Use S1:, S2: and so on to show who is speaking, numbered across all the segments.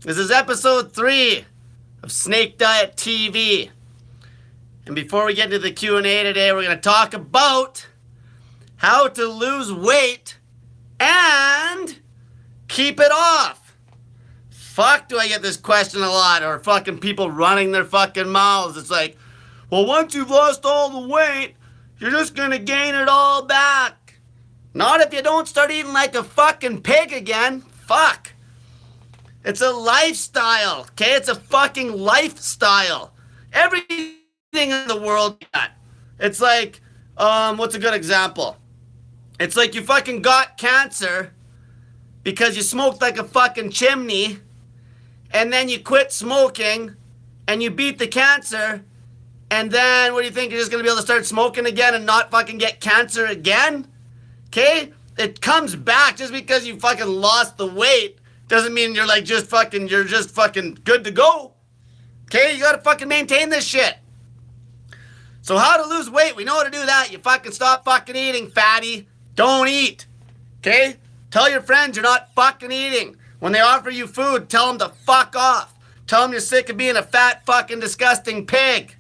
S1: This is episode 3 of Snake Diet TV. And before we get into the Q&A today, we're going to talk about how to lose weight and keep it off. Fuck, do I get this question a lot, or fucking people running their fucking mouths. It's like, well, once you've lost all the weight, you're just going to gain it all back. Not if you don't start eating like a fucking pig again. Fuck. It's a lifestyle, okay? It's a fucking lifestyle. Everything in the world got. It's like, what's a good example? It's like you fucking got cancer because you smoked like a fucking chimney, and then you quit smoking, and you beat the cancer, and then what do you think? You're just gonna be able to start smoking again and not fucking get cancer again? Okay? It comes back. Just because you fucking lost the weight doesn't mean you're just fucking good to go. Okay? You gotta fucking maintain this shit. So how to lose weight? We know how to do that. You fucking stop fucking eating, fatty. Don't eat. Okay? Tell your friends you're not fucking eating. When they offer you food, tell them to fuck off. Tell them you're sick of being a fat fucking disgusting pig.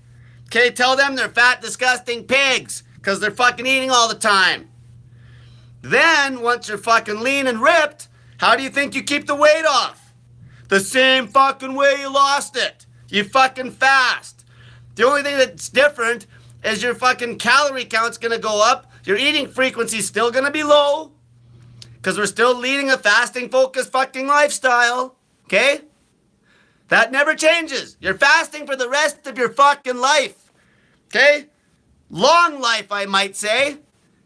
S1: Okay? Tell them they're fat disgusting pigs because they're fucking eating all the time. Then, once you're fucking lean and ripped, how do you think you keep the weight off? The same fucking way you lost it. You fucking fast. The only thing that's different is your fucking calorie count's gonna go up. Your eating frequency's still gonna be low. Because we're still leading a fasting-focused fucking lifestyle. Okay? That never changes. You're fasting for the rest of your fucking life. Okay? Long life, I might say.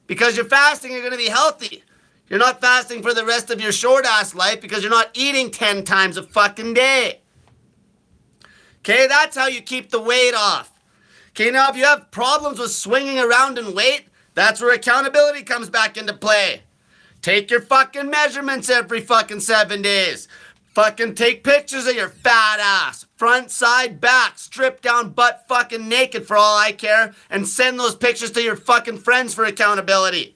S1: Because you're fasting, you're going to be healthy. You're not fasting for the rest of your short-ass life because you're not eating 10 times a fucking day. Okay, that's how you keep the weight off. Okay, now if you have problems with swinging around in weight, that's where accountability comes back into play. Take your fucking measurements every fucking 7 days. Fucking take pictures of your fat ass. Front, side, back, stripped down, butt fucking naked for all I care. And send those pictures to your fucking friends for accountability.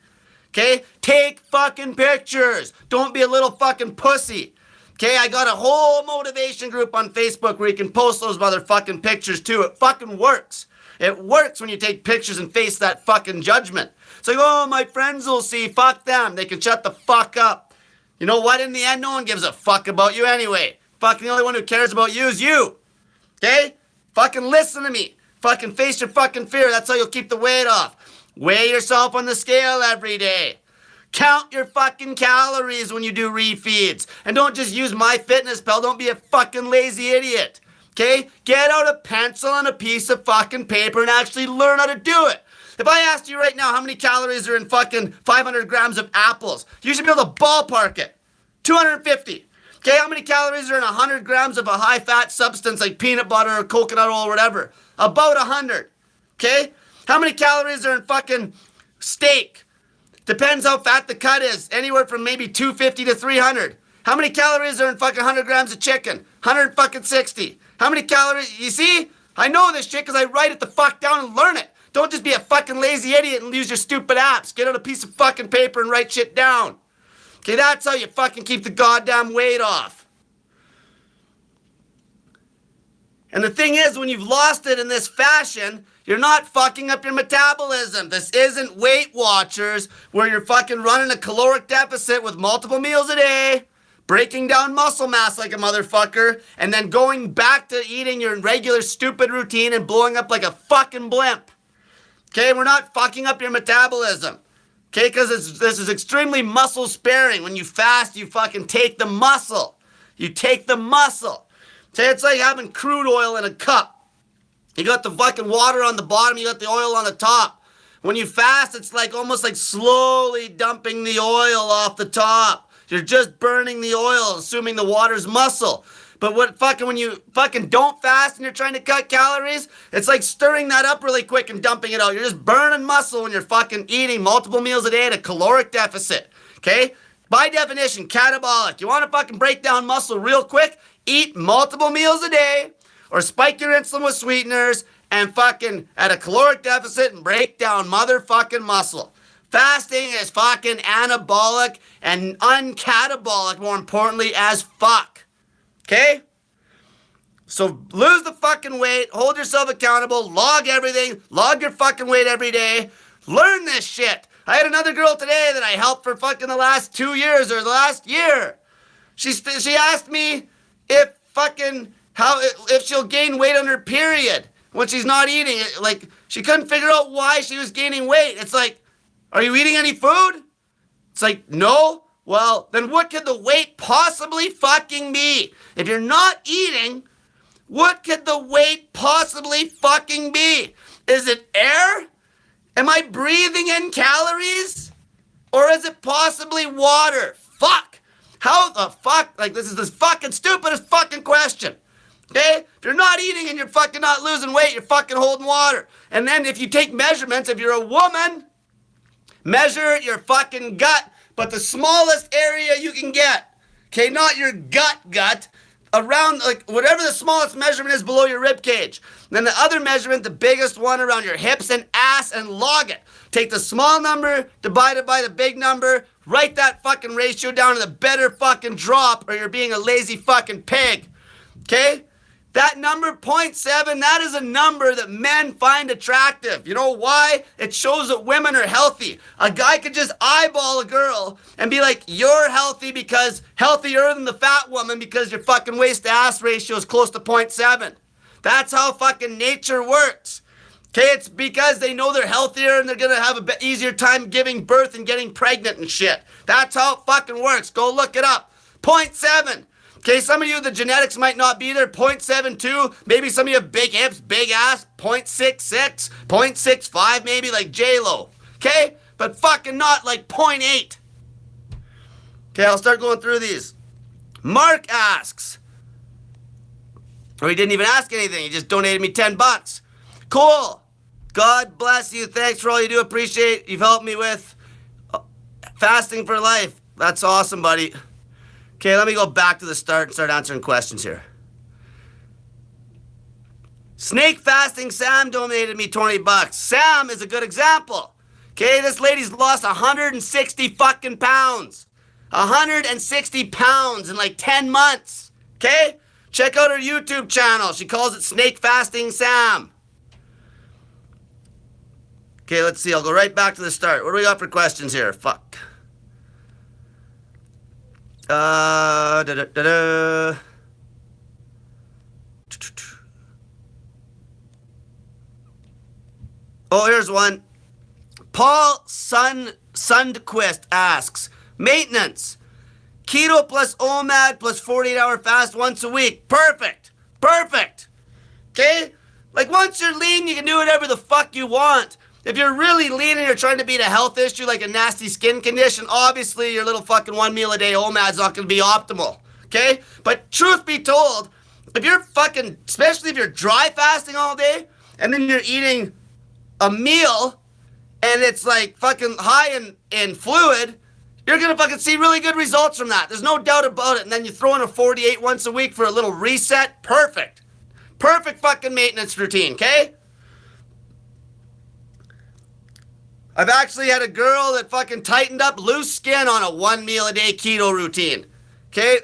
S1: Okay? Take fucking pictures. Don't be a little fucking pussy. Okay? I got a whole motivation group on Facebook where you can post those motherfucking pictures too. It fucking works. It works when you take pictures and face that fucking judgment. It's like, oh, my friends will see. Fuck them. They can shut the fuck up. You know what? In the end, no one gives a fuck about you anyway. Fucking the only one who cares about you is you. Okay? Fucking listen to me. Fucking face your fucking fear. That's how you'll keep the weight off. Weigh yourself on the scale every day. Count your fucking calories when you do refeeds. And don't just use MyFitnessPal. Don't be a fucking lazy idiot. Okay? Get out a pencil and a piece of fucking paper and actually learn how to do it. If I asked you right now how many calories are in fucking 500 grams of apples, you should be able to ballpark it. 250. Okay, how many calories are in 100 grams of a high-fat substance like peanut butter or coconut oil or whatever? About 100. Okay? How many calories are in fucking steak? Depends how fat the cut is. Anywhere from maybe 250 to 300. How many calories are in fucking 100 grams of chicken? 160. How many calories? You see? I know this shit because I write it the fuck down and learn it. Don't just be a fucking lazy idiot and use your stupid apps. Get out a piece of fucking paper and write shit down. Okay, that's how you fucking keep the goddamn weight off. And the thing is, when you've lost it in this fashion, you're not fucking up your metabolism. This isn't Weight Watchers where you're fucking running a caloric deficit with multiple meals a day, breaking down muscle mass like a motherfucker, and then going back to eating your regular stupid routine and blowing up like a fucking blimp. Okay, we're not fucking up your metabolism. Okay, because this is extremely muscle sparing. When you fast, you fucking take the muscle. You take the muscle. Okay, it's like having crude oil in a cup. You got the fucking water on the bottom, you got the oil on the top. When you fast, it's like almost like slowly dumping the oil off the top. You're just burning the oil, assuming the water's muscle. But when you fucking don't fast and you're trying to cut calories, it's like stirring that up really quick and dumping it out. You're just burning muscle when you're fucking eating multiple meals a day at a caloric deficit. Okay? By definition, catabolic. You want to fucking break down muscle real quick? Eat multiple meals a day or spike your insulin with sweeteners and fucking at a caloric deficit and break down motherfucking muscle. Fasting is fucking anabolic and uncatabolic, more importantly, as fuck. Okay? So lose the fucking weight, hold yourself accountable, log everything, log your fucking weight every day. Learn this shit. I had another girl today that I helped for fucking the last 2 years or the last year. She asked me if she'll gain weight on her period when she's not eating. Like, she couldn't figure out why she was gaining weight. It's like, are you eating any food? It's like, no. Well, then what could the weight possibly fucking be? If you're not eating, what could the weight possibly fucking be? Is it air? Am I breathing in calories? Or is it possibly water? Fuck. How the fuck? Like, this is the fucking stupidest fucking question. Okay? If you're not eating and you're fucking not losing weight, you're fucking holding water. And then if you take measurements, if you're a woman, measure your fucking gut, but the smallest area you can get. Okay? Not your gut. Around, like, whatever the smallest measurement is below your rib cage. Then the other measurement, the biggest one around your hips and ass, and log it. Take the small number divided by the big number. Write that fucking ratio down to the better fucking drop, or you're being a lazy fucking pig. Okay? That number, 0.7, that is a number that men find attractive. You know why? It shows that women are healthy. A guy could just eyeball a girl and be like, you're healthy because healthier than the fat woman because your fucking waist to ass ratio is close to 0.7. That's how fucking nature works. Okay, it's because they know they're healthier and they're gonna have a bit easier time giving birth and getting pregnant and shit. That's how it fucking works. Go look it up. 0.7. Okay, some of you, the genetics might not be there, 0.72. Maybe some of you have big hips, big ass, 0.66, 0.65 maybe, like J-Lo. Okay? But fucking not like 0.8. Okay, I'll start going through these. Mark asks, or he didn't even ask anything, he just donated me $10. Cool. God bless you. Thanks for all you do. Appreciate you've helped me with fasting for life. That's awesome, buddy. Okay, let me go back to the start and start answering questions here. Snake Fasting Sam donated me $20. Sam is a good example. Okay, this lady's lost 160 fucking pounds. 160 pounds in like 10 months. Okay? Check out her YouTube channel. She calls it Snake Fasting Sam. Okay, let's see. I'll go right back to the start. What do we got for questions here? Fuck. Oh, here's one. Paul Sundquist asks, maintenance. Kido plus OMAD plus 48-hour fast once a week. Perfect. Perfect. Okay? Like, once you're lean, you can do whatever the fuck you want. If you're really lean and you're trying to beat a health issue like a nasty skin condition, obviously your little fucking 1 meal a day OMAD's not going to be optimal, okay? But truth be told, if you're fucking, especially if you're dry fasting all day, and then you're eating a meal, and it's like fucking high in fluid, you're going to fucking see really good results from that. There's no doubt about it. And then you throw in a 48 once a week for a little reset. Perfect. Perfect fucking maintenance routine, okay? I've actually had a girl that fucking tightened up loose skin on a 1 meal a day keto routine. Okay?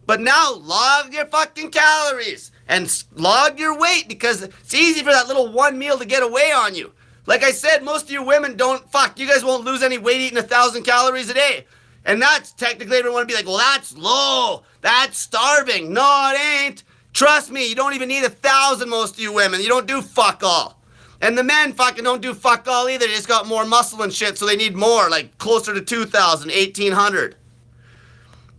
S1: But now log your fucking calories and log your weight because it's easy for that little 1 meal to get away on you. Like I said, most of you women you guys won't lose any weight eating 1,000 calories a day. And that's technically everyone would be like, well, that's low. That's starving. No, it ain't. Trust me, you don't even need 1,000, most of you women. You don't do fuck all. And the men fucking don't do fuck all either. They just got more muscle and shit, so they need more, like closer to 2,000, 1,800.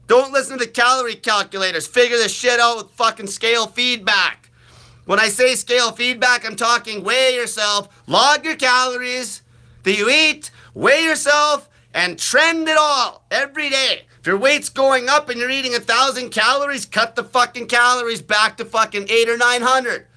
S1: Don't listen to calorie calculators. Figure this shit out with fucking scale feedback. When I say scale feedback, I'm talking weigh yourself, log your calories that you eat, weigh yourself, and trend it all every day. If your weight's going up and you're eating 1,000 calories, cut the fucking calories back to fucking 800 or 900.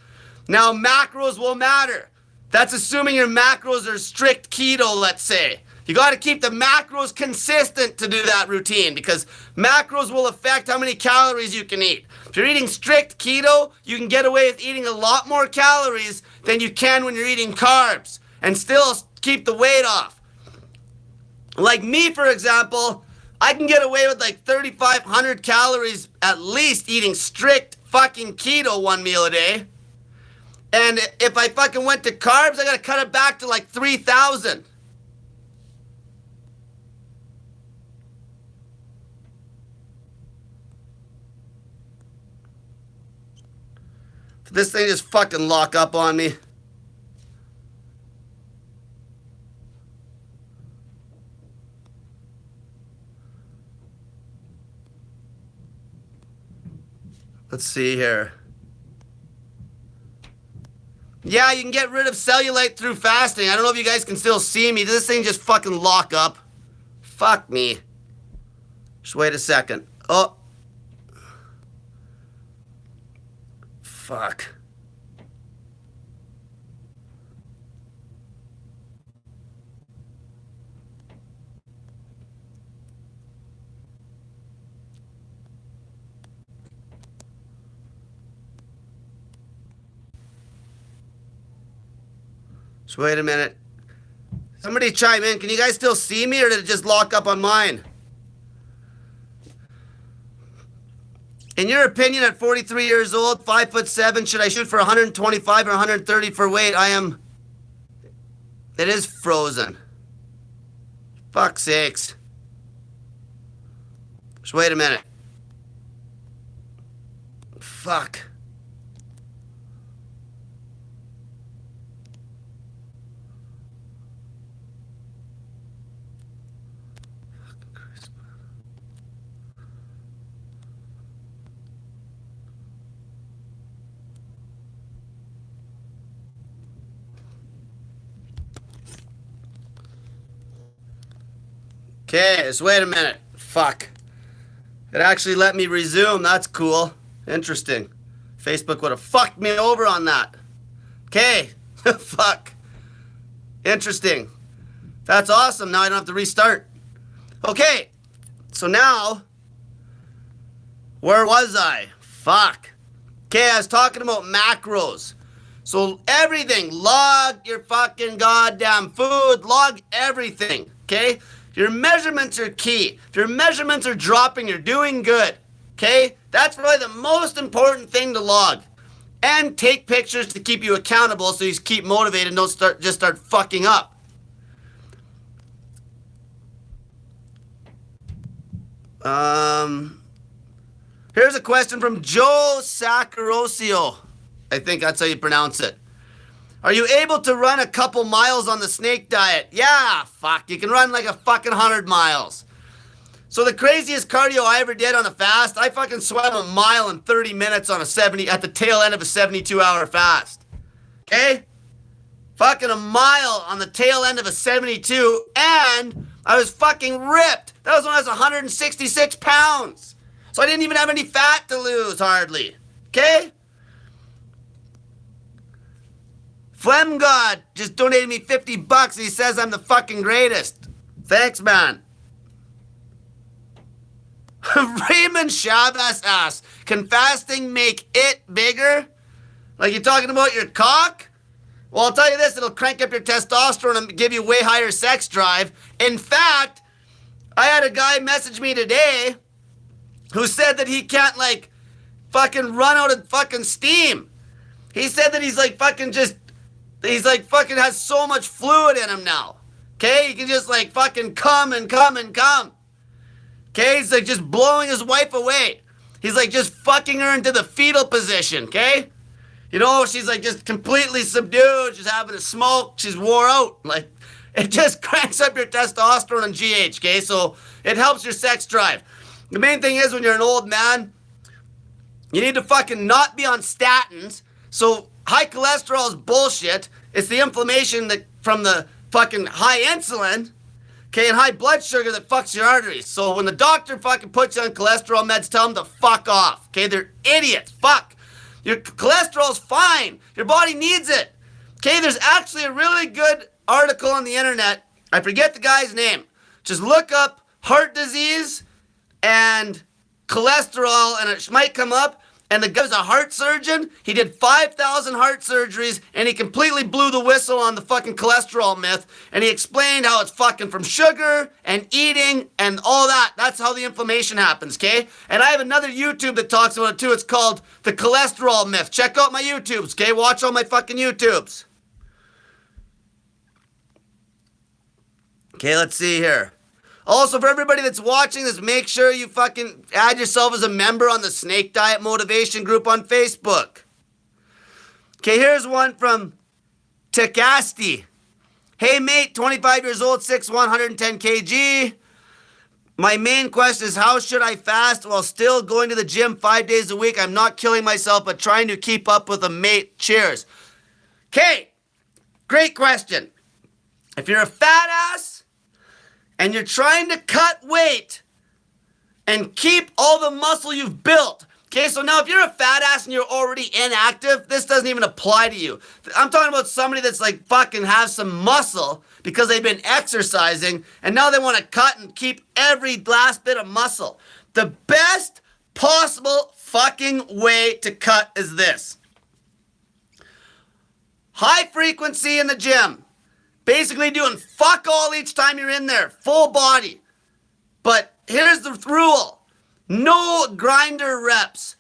S1: Now, macros will matter. That's assuming your macros are strict keto, let's say. You got to keep the macros consistent to do that routine because macros will affect how many calories you can eat. If you're eating strict keto, you can get away with eating a lot more calories than you can when you're eating carbs and still keep the weight off. Like me, for example, I can get away with like 3,500 calories at least eating strict fucking keto one meal a day. And if I fucking went to carbs, I gotta cut it back to like 3,000. Did this thing just fucking lock up on me? Let's see here. Yeah, you can get rid of cellulite through fasting. I don't know if you guys can still see me. Did this thing just fucking lock up? Fuck me. Just wait a second. Oh. Fuck. Just wait a minute. Somebody chime in. Can you guys still see me, or did it just lock up on mine? In your opinion, at 43 years old, 5'7", should I shoot for 125 or 130 for weight? It is frozen. Fuck's sakes. Just wait a minute. Fuck. Okay, just wait a minute. Fuck. It actually let me resume. That's cool. Interesting. Facebook would have fucked me over on that. Okay. Fuck. Interesting. That's awesome. Now I don't have to restart. Okay. So now, where was I? Fuck. Okay, I was talking about macros. So everything, log your fucking goddamn food, log everything, okay? Your measurements are key. If your measurements are dropping, you're doing good, okay? That's probably the most important thing to log. And take pictures to keep you accountable so you keep motivated and don't start fucking up. Here's a question from Joe Sacarosio. I think that's how you pronounce it. Are you able to run a couple miles on the snake diet? Yeah, fuck. You can run like a fucking 100 miles. So the craziest cardio I ever did on a fast, I fucking swam a mile in 30 minutes on at the tail end of a 72-hour fast. Okay? Fucking a mile on the tail end of a 72, and I was fucking ripped. That was when I was 166 pounds. So I didn't even have any fat to lose, hardly. Okay? Phlegm God just donated me $50 and he says I'm the fucking greatest. Thanks, man. Raymond Chavez asks, can fasting make it bigger? Like you're talking about your cock? Well, I'll tell you this, it'll crank up your testosterone and give you way higher sex drive. In fact, I had a guy message me today who said that he can't like fucking run out of fucking steam. He said that he's like fucking has so much fluid in him now. Okay? He can just like fucking come and come and come. Okay? He's like just blowing his wife away. He's like just fucking her into the fetal position. Okay? You know, she's like just completely subdued. She's having a smoke. She's wore out. Like, it just cranks up your testosterone and GH. Okay? So it helps your sex drive. The main thing is when you're an old man, you need to fucking not be on statins. So high cholesterol is bullshit. It's the inflammation that from the fucking high insulin, okay, and high blood sugar that fucks your arteries. So when the doctor fucking puts you on cholesterol meds, tell them to fuck off. Okay, they're idiots. Fuck. Your cholesterol's fine. Your body needs it. Okay, there's actually a really good article on the internet. I forget the guy's name. Just look up heart disease and cholesterol and it might come up. And the guy was a heart surgeon. He did 5,000 heart surgeries, and he completely blew the whistle on the fucking cholesterol myth. And he explained how it's fucking from sugar and eating and all that. That's how the inflammation happens, okay? And I have another YouTube that talks about it too. It's called The Cholesterol Myth. Check out my YouTubes, okay? Watch all my fucking YouTubes. Okay, let's see here. Also, for everybody that's watching this, make sure you fucking add yourself as a member on the Snake Diet Motivation group on Facebook. Okay, here's one from Takasti. Hey mate, 25 years old, 6'1", 110 kg. My main question is, how should I fast while still going to the gym 5 days a week? I'm not killing myself, but trying to keep up with a mate. Cheers. Okay, great question. If you're a fat ass, and you're trying to cut weight and keep all the muscle you've built. Okay, so now if you're a fat ass and you're already inactive, this doesn't even apply to you. I'm talking about somebody that's like fucking has some muscle because they've been exercising and now they want to cut and keep every last bit of muscle. The best possible fucking way to cut is this. High frequency in the gym. Basically doing fuck all each time you're in there. Full body. But here's the rule. No grinder reps.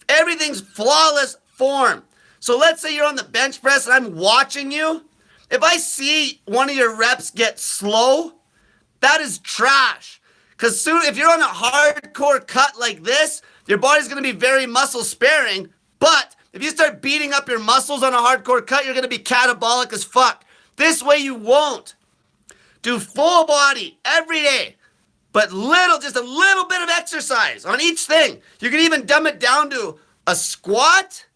S1: Everything's flawless form. So let's say you're on the bench press and I'm watching you. If I see one of your reps get slow, that is trash. Because soon, if you're on a hardcore cut like this, your body's going to be very muscle sparing. But if you start beating up your muscles on a hardcore cut, you're going to be catabolic as fuck. This way you won't. Do full body every day, but just a little bit of exercise on each thing. You can even dumb it down to a squat,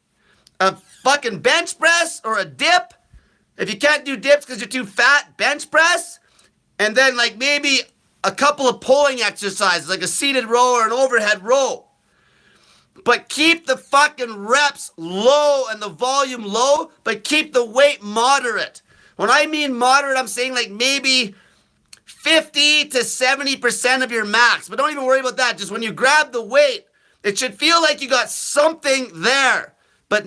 S1: a fucking bench press, or a dip. If you can't do dips because you're too fat, bench press. And then like maybe a couple of pulling exercises, like a seated row or an overhead row. But keep the fucking reps low and the volume low, but keep the weight moderate. When I mean moderate, I'm saying like maybe 50 to 70% of your max. But don't even worry about that. Just when you grab the weight, it should feel like you got something there. But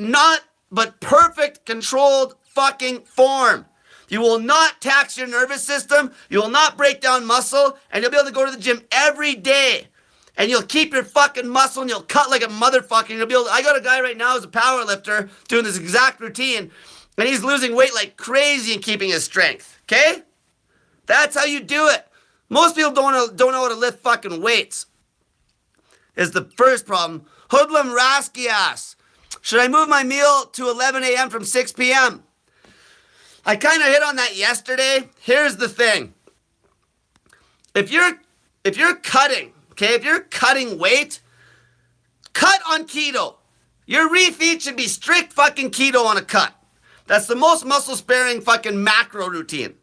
S1: perfect controlled fucking form. You will not tax your nervous system. You will not break down muscle. And you'll be able to go to the gym every day. And you'll keep your fucking muscle and you'll cut like a motherfucker. You'll be able I got a guy right now who's a power lifter doing this exact routine. And he's losing weight like crazy and keeping his strength, okay? That's how you do it. Most people don't know how to lift fucking weights. Is the first problem. Hoodlum Rasky ass. Should I move my meal to 11 a.m. from 6 p.m.? I kind of hit on that yesterday. Here's the thing. If you're cutting, okay, if you're cutting weight, cut on keto. Your refeed should be strict fucking keto on a cut. That's the most muscle-sparing fucking macro routine.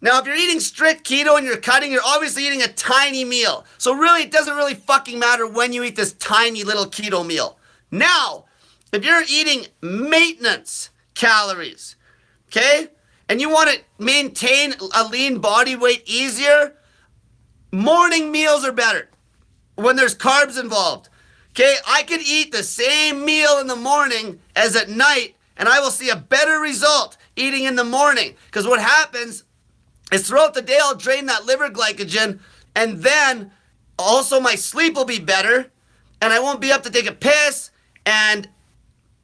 S1: Now, if you're eating strict keto and you're cutting, you're obviously eating a tiny meal. So really, it doesn't really fucking matter when you eat this tiny little keto meal. Now, if you're eating maintenance calories, okay, and you want to maintain a lean body weight easier, morning meals are better when there's carbs involved. Okay, I could eat the same meal in the morning as at night, and I will see a better result eating in the morning. Because what happens is throughout the day, I'll drain that liver glycogen, and then also my sleep will be better, and I won't be up to take a piss, and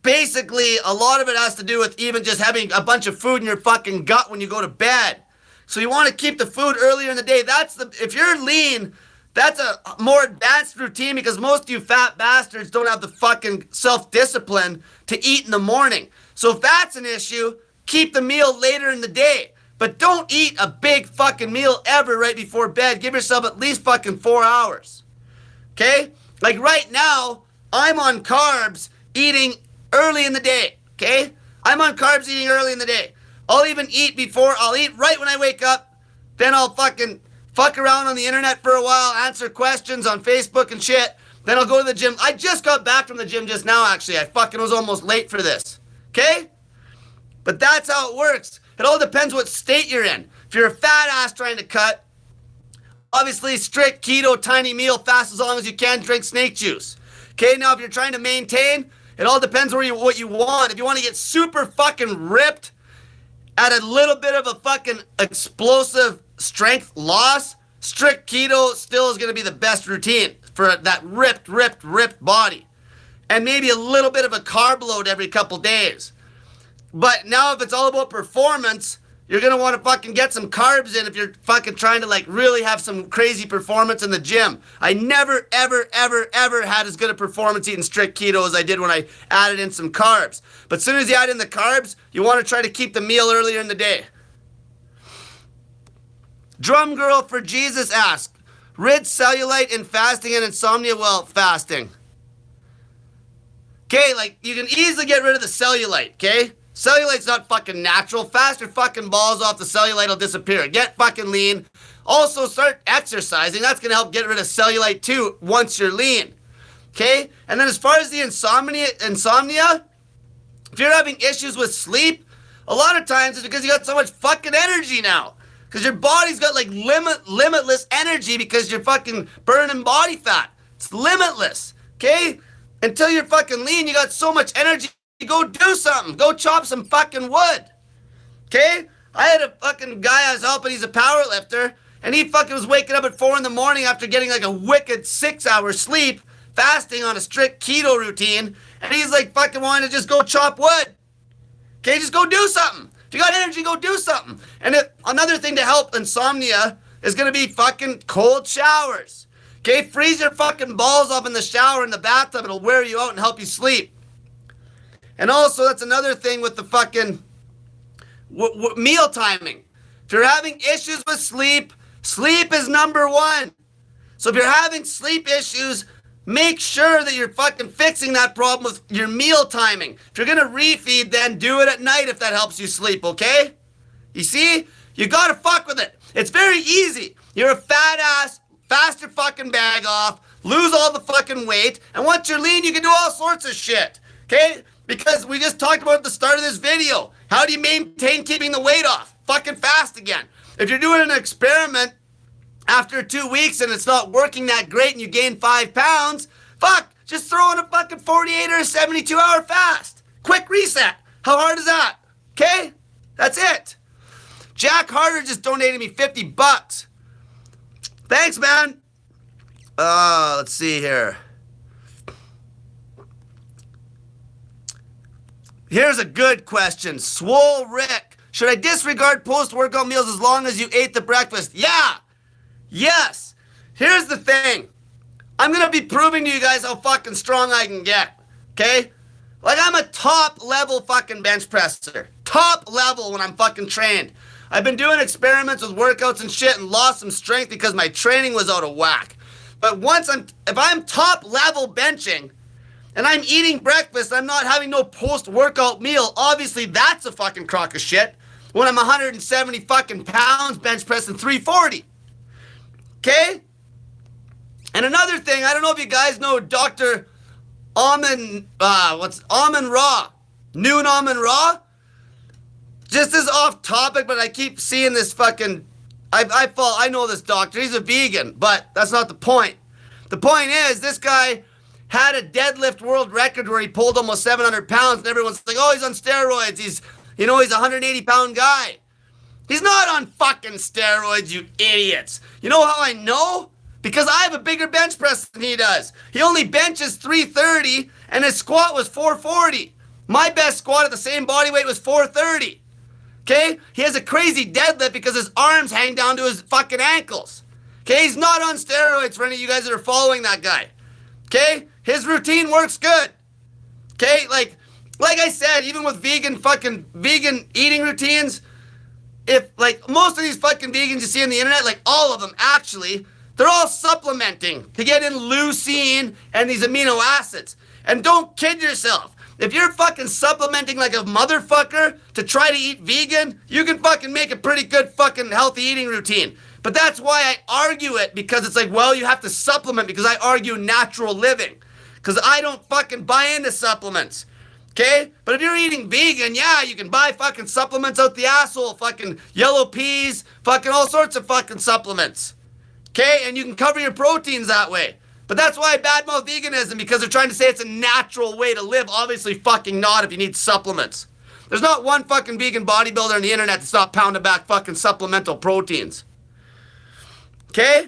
S1: basically a lot of it has to do with even just having a bunch of food in your fucking gut when you go to bed. So you want to keep the food earlier in the day. If you're lean, that's a more advanced routine because most of you fat bastards don't have the fucking self-discipline to eat in the morning. So if that's an issue, keep the meal later in the day. But don't eat a big fucking meal ever right before bed. Give yourself at least fucking 4 hours. Okay? Like right now, I'm on carbs eating early in the day. Okay? I'm on carbs eating early in the day. I'll even eat I'll eat right when I wake up. Then I'll fucking fuck around on the internet for a while, answer questions on Facebook and shit. Then I'll go to the gym. I just got back from the gym just now, actually. I fucking was almost late for this. Okay? But that's how it works. It all depends what state you're in. If you're a fat ass trying to cut, obviously strict keto, tiny meal, fast as long as you can, drink snake juice. Okay, now if you're trying to maintain, it all depends what you want. If you want to get super fucking ripped at a little bit of a fucking explosive strength loss, strict keto still is going to be the best routine for that ripped body. And maybe a little bit of a carb load every couple days. But now if it's all about performance, you're going to want to fucking get some carbs in if you're fucking trying to like really have some crazy performance in the gym. I never, ever had as good a performance eating strict keto as I did when I added in some carbs. But as soon as you add in the carbs, you want to try to keep the meal earlier in the day. Drum Girl for Jesus asked, rid cellulite in fasting and insomnia while fasting. Okay, like you can easily get rid of the cellulite, okay? Cellulite's not fucking natural. Fast your fucking balls off, the cellulite will disappear. Get fucking lean. Also start exercising. That's going to help get rid of cellulite too once you're lean. Okay? And then as far as the insomnia, if you're having issues with sleep, a lot of times it's because you got so much fucking energy now. Because your body's got like limitless energy because you're fucking burning body fat. It's limitless. Okay? Until you're fucking lean, you got so much energy. Go do something. Go chop some fucking wood. Okay? I had a fucking guy I was helping. He's a power lifter. And he fucking was waking up at 4 in the morning after getting like a wicked 6-hour sleep, fasting on a strict keto routine. And he's like fucking wanting to just go chop wood. Okay? Just go do something. If you got energy, go do something. And another thing to help insomnia is going to be fucking cold showers. Okay? Freeze your fucking balls up in the shower, in the bathtub. It'll wear you out and help you sleep. And also, that's another thing with the fucking meal timing. If you're having issues with sleep, sleep is number one. So if you're having sleep issues, make sure that you're fucking fixing that problem with your meal timing. If you're going to refeed, then do it at night if that helps you sleep, okay? You see? You got to fuck with it. It's very easy. You're a fat ass, fast your fucking bag off, lose all the fucking weight, and once you're lean, you can do all sorts of shit, okay? Because we just talked about at the start of this video. How do you maintain keeping the weight off? Fucking fast again. If you're doing an experiment after 2 weeks and it's not working that great and you gain 5 pounds, fuck, just throw in a fucking 48 or a 72-hour fast. Quick reset. How hard is that? Okay? That's it. Jack Harder just donated me $50. Thanks, man. Let's see here. Here's a good question. Swole Rick. Should I disregard post-workout meals as long as you ate the breakfast? Yeah. Yes. Here's the thing. I'm going to be proving to you guys how fucking strong I can get. Okay? Like I'm a top level fucking bench presser. Top level when I'm fucking trained. I've been doing experiments with workouts and shit and lost some strength because my training was out of whack. But if I'm top level benching, and I'm eating breakfast, I'm not having no post-workout meal, obviously that's a fucking crock of shit when I'm 170 fucking pounds bench pressing 340. Okay? And another thing, I don't know if you guys know Dr. Almond Raw. Noon Almond Raw? Just as off topic, but I keep seeing this fucking, I know this doctor, he's a vegan, but that's not the point. The point is, this guy had a deadlift world record where he pulled almost 700 pounds and everyone's like, oh, he's on steroids. He's a 180 pound guy. He's not on fucking steroids, you idiots. You know how I know? Because I have a bigger bench press than he does. He only benches 330 and his squat was 440. My best squat at the same body weight was 430. Okay? He has a crazy deadlift because his arms hang down to his fucking ankles. Okay? He's not on steroids for any of you guys that are following that guy. Okay? His routine works good. Okay? Like I said, even with vegan eating routines, if like most of these fucking vegans you see on the internet, like all of them actually, they're all supplementing to get in leucine and these amino acids. And don't kid yourself. If you're fucking supplementing like a motherfucker to try to eat vegan, you can fucking make a pretty good fucking healthy eating routine. But that's why I argue it, because it's like, well, you have to supplement, because I argue natural living. Because I don't fucking buy into supplements. Okay? But if you're eating vegan, yeah, you can buy fucking supplements out the asshole. Fucking yellow peas, fucking all sorts of fucking supplements. Okay? And you can cover your proteins that way. But that's why I badmouth veganism, because they're trying to say it's a natural way to live. Obviously fucking not if you need supplements. There's not one fucking vegan bodybuilder on the internet that's not pounding back fucking supplemental proteins. Okay?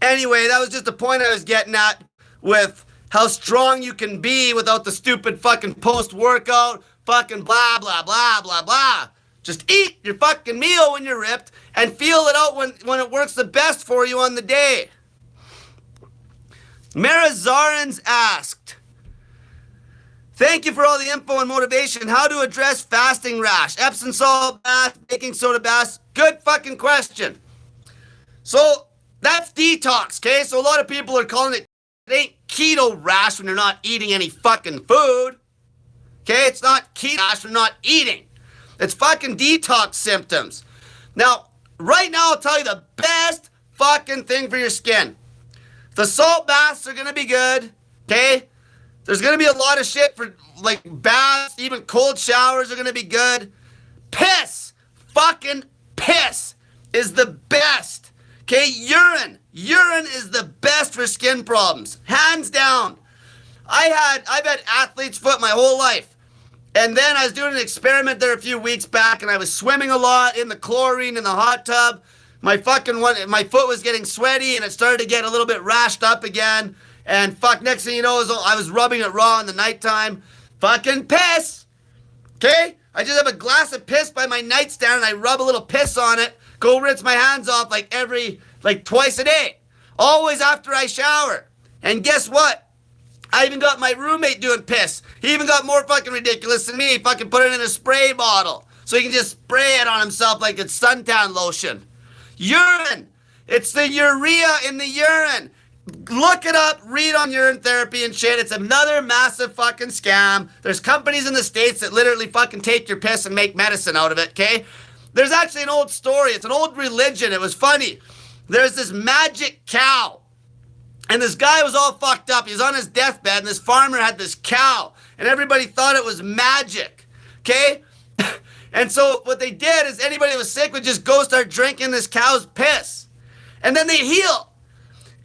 S1: Anyway, that was just the point I was getting at with how strong you can be without the stupid fucking post-workout, fucking blah, blah, blah, blah, blah. Just eat your fucking meal when you're ripped and feel it out when it works the best for you on the day. Mara Zarans asked, thank you for all the info and motivation. How to address fasting rash? Epsom salt bath, baking soda bath. Good fucking question. So that's detox, okay? So a lot of people are calling it ain't keto rash when you're not eating any fucking food. Okay, it's not keto rash when you're not eating. It's fucking detox symptoms. Now, right now I'll tell you the best fucking thing for your skin. The salt baths are gonna be good, okay? There's gonna be a lot of shit for like baths, even cold showers are gonna be good. Piss, fucking piss is the best. Okay, urine is the best for skin problems, hands down. I've had athlete's foot my whole life. And then I was doing an experiment there a few weeks back, and I was swimming a lot in the chlorine in the hot tub. My foot was getting sweaty, and it started to get a little bit rashed up again. And next thing you know, I was rubbing it raw in the nighttime. Fucking piss. Okay? I just have a glass of piss by my nightstand, and I rub a little piss on it. Go rinse my hands off twice a day. Always after I shower. And guess what? I even got my roommate doing piss. He even got more fucking ridiculous than me. He fucking put it in a spray bottle so he can just spray it on himself like it's suntan lotion. Urine. It's the urea in the urine. Look it up, read on urine therapy and shit. It's another massive fucking scam. There's companies in the States that literally fucking take your piss and make medicine out of it, okay? There's actually an old story. It's an old religion. It was funny. There's this magic cow. And this guy was all fucked up. He was on his deathbed, and this farmer had this cow. And everybody thought it was magic. Okay? And so what they did is anybody that was sick would just go start drinking this cow's piss. And then they'd heal.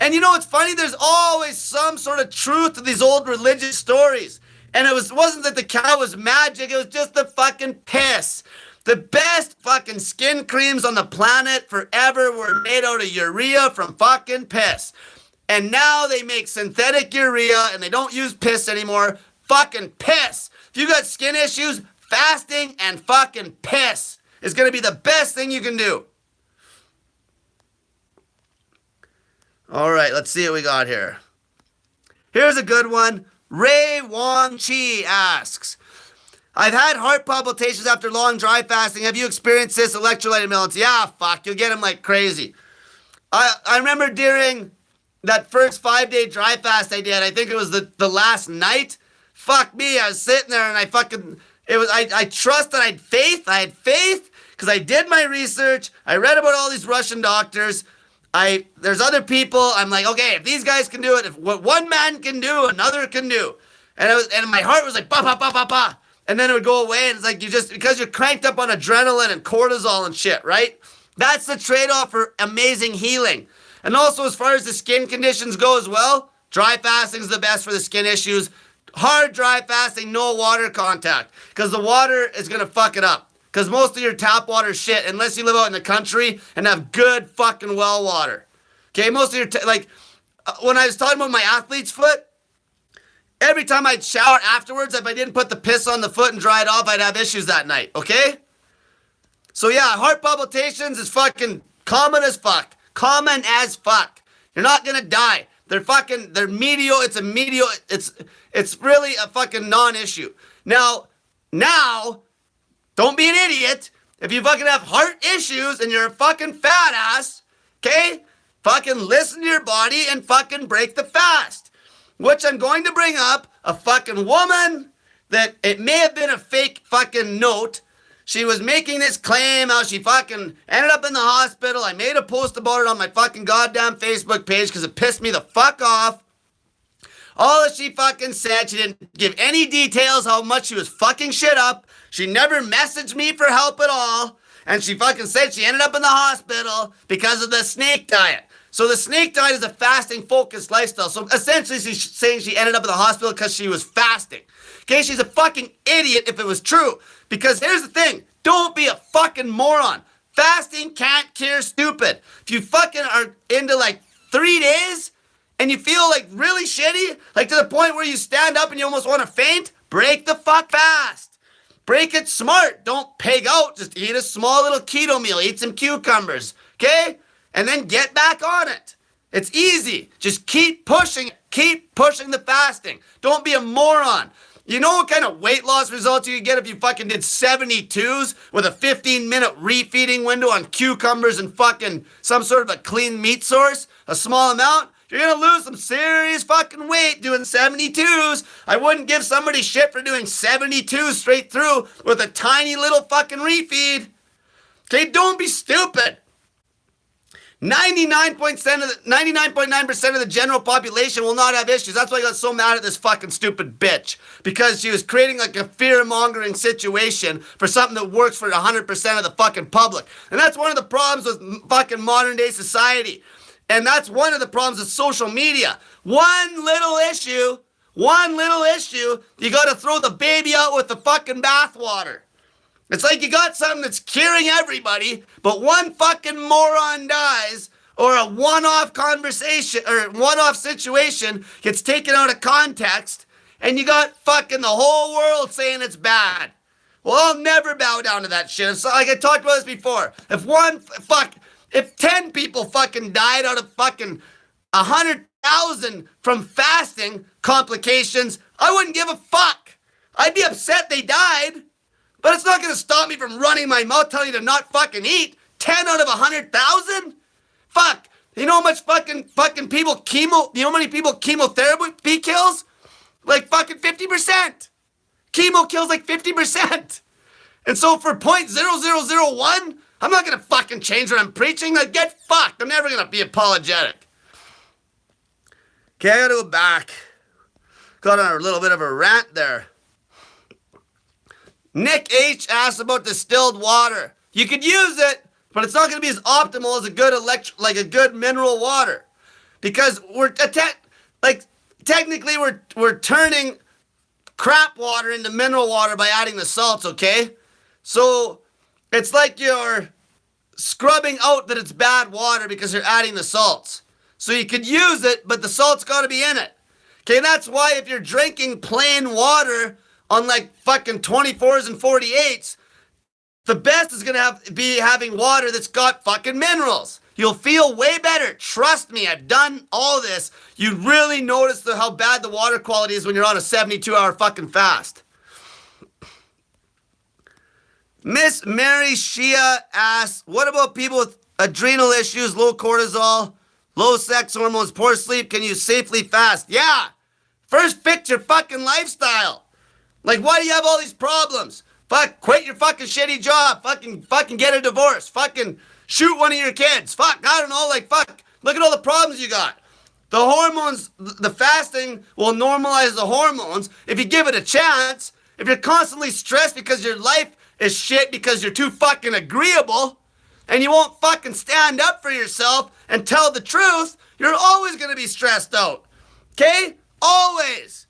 S1: And you know what's funny? There's always some sort of truth to these old religious stories. And it wasn't that the cow was magic. It was just the fucking piss. The best fucking skin creams on the planet forever were made out of urea from fucking piss. And now they make synthetic urea and they don't use piss anymore. Fucking piss. If you got skin issues, fasting and fucking piss is going to be the best thing you can do. All right, let's see what we got here. Here's a good one. Ray Wong Chi asks, I've had heart palpitations after long dry fasting. Have you experienced this? Electrolyte imbalance? Yeah, fuck. You'll get them like crazy. I remember during that first 5-day dry fast I did, I think it was the last night. Fuck me, I was sitting there and I trusted, I had faith because I did my research. I read about all these Russian doctors. There's other people. I'm like, okay, if these guys can do it, if what one man can do, another can do. And my heart was like, ba, ba, ba, ba, ba. And then it would go away, and it's like because you're cranked up on adrenaline and cortisol and shit, right? That's the trade-off for amazing healing. And also, as far as the skin conditions go as well, dry fasting is the best for the skin issues. Hard dry fasting, no water contact, because the water is going to fuck it up. Because most of your tap water is shit, unless you live out in the country and have good fucking well water. Okay, most of your, when I was talking about my athlete's foot, every time I'd shower afterwards, if I didn't put the piss on the foot and dry it off, I'd have issues that night, okay? So yeah, heart palpitations is fucking common as fuck. Common as fuck. You're not gonna die. They're mediocre. It's really a fucking non-issue. Now, don't be an idiot. If you fucking have heart issues and you're a fucking fat ass, okay? Fucking listen to your body and fucking break the fast. Which I'm going to bring up a fucking woman that it may have been a fake fucking note. She was making this claim how she fucking ended up in the hospital. I made a post about it on my fucking goddamn Facebook page because it pissed me the fuck off. All that she fucking said, she didn't give any details how much she was fucking shit up. She never messaged me for help at all. And she fucking said she ended up in the hospital because of the snake diet. So the snake diet is a fasting-focused lifestyle. So essentially she's saying she ended up in the hospital because she was fasting. Okay, she's a fucking idiot if it was true. Because here's the thing, don't be a fucking moron. Fasting can't cure stupid. If you fucking are into like 3 days and you feel like really shitty, like to the point where you stand up and you almost want to faint, break the fuck fast. Break it smart. Don't pig out. Just eat a small little keto meal. Eat some cucumbers. Okay? And then get back on it. It's easy. Just keep pushing it. Keep pushing the fasting. Don't be a moron. You know what kind of weight loss results you could get if you fucking did 72s with a 15-minute refeeding window on cucumbers and fucking some sort of a clean meat source? A small amount? You're gonna lose some serious fucking weight doing 72s. I wouldn't give somebody shit for doing 72s straight through with a tiny little fucking refeed. Okay, don't be stupid. 99.9% of the general population will not have issues. That's why I got so mad at this fucking stupid bitch. Because she was creating like a fear-mongering situation for something that works for 100% of the fucking public. And that's one of the problems with fucking modern day society. And that's one of the problems with social media. One little issue, you gotta throw the baby out with the fucking bathwater. It's like you got something that's curing everybody, but one fucking moron dies, or a one-off conversation, or one-off situation gets taken out of context, and you got fucking the whole world saying it's bad. Well, I'll never bow down to that shit. So, like I talked about this before. If 10 people fucking died out of fucking 100,000 from fasting complications, I wouldn't give a fuck. I'd be upset they died. But it's not going to stop me from running my mouth telling you to not fucking eat. 10 out of 100,000? Fuck. You know how much fucking people you know how many people chemotherapy kills? Like fucking 50%. Chemo kills like 50%. And so for 0.0001, I'm not going to fucking change what I'm preaching. Like, get fucked. I'm never going to be apologetic. Okay, I got to go back. Got on a little bit of a rant there. Nick H asked about distilled water. You could use it, but it's not going to be as optimal as a good a good mineral water, because technically we're turning crap water into mineral water by adding the salts. Okay, so it's like you're scrubbing out that it's bad water because you're adding the salts. So you could use it, but the salt's got to be in it. Okay, that's why if you're drinking plain water on like fucking 24s and 48s, the best is gonna be having water that's got fucking minerals. You'll feel way better. Trust me, I've done all this. You really notice how bad the water quality is when you're on a 72-hour fucking fast. Miss Mary Shia asks, what about people with adrenal issues, low cortisol, low sex hormones, poor sleep? Can you safely fast? Yeah. First, fix your fucking lifestyle. Like, why do you have all these problems? Fuck, quit your fucking shitty job. Fucking get a divorce. Fucking shoot one of your kids. Fuck, I don't know, like, fuck. Look at all the problems you got. The hormones, the fasting will normalize the hormones if you give it a chance. If you're constantly stressed because your life is shit because you're too fucking agreeable and you won't fucking stand up for yourself and tell the truth, you're always going to be stressed out. Okay? Always.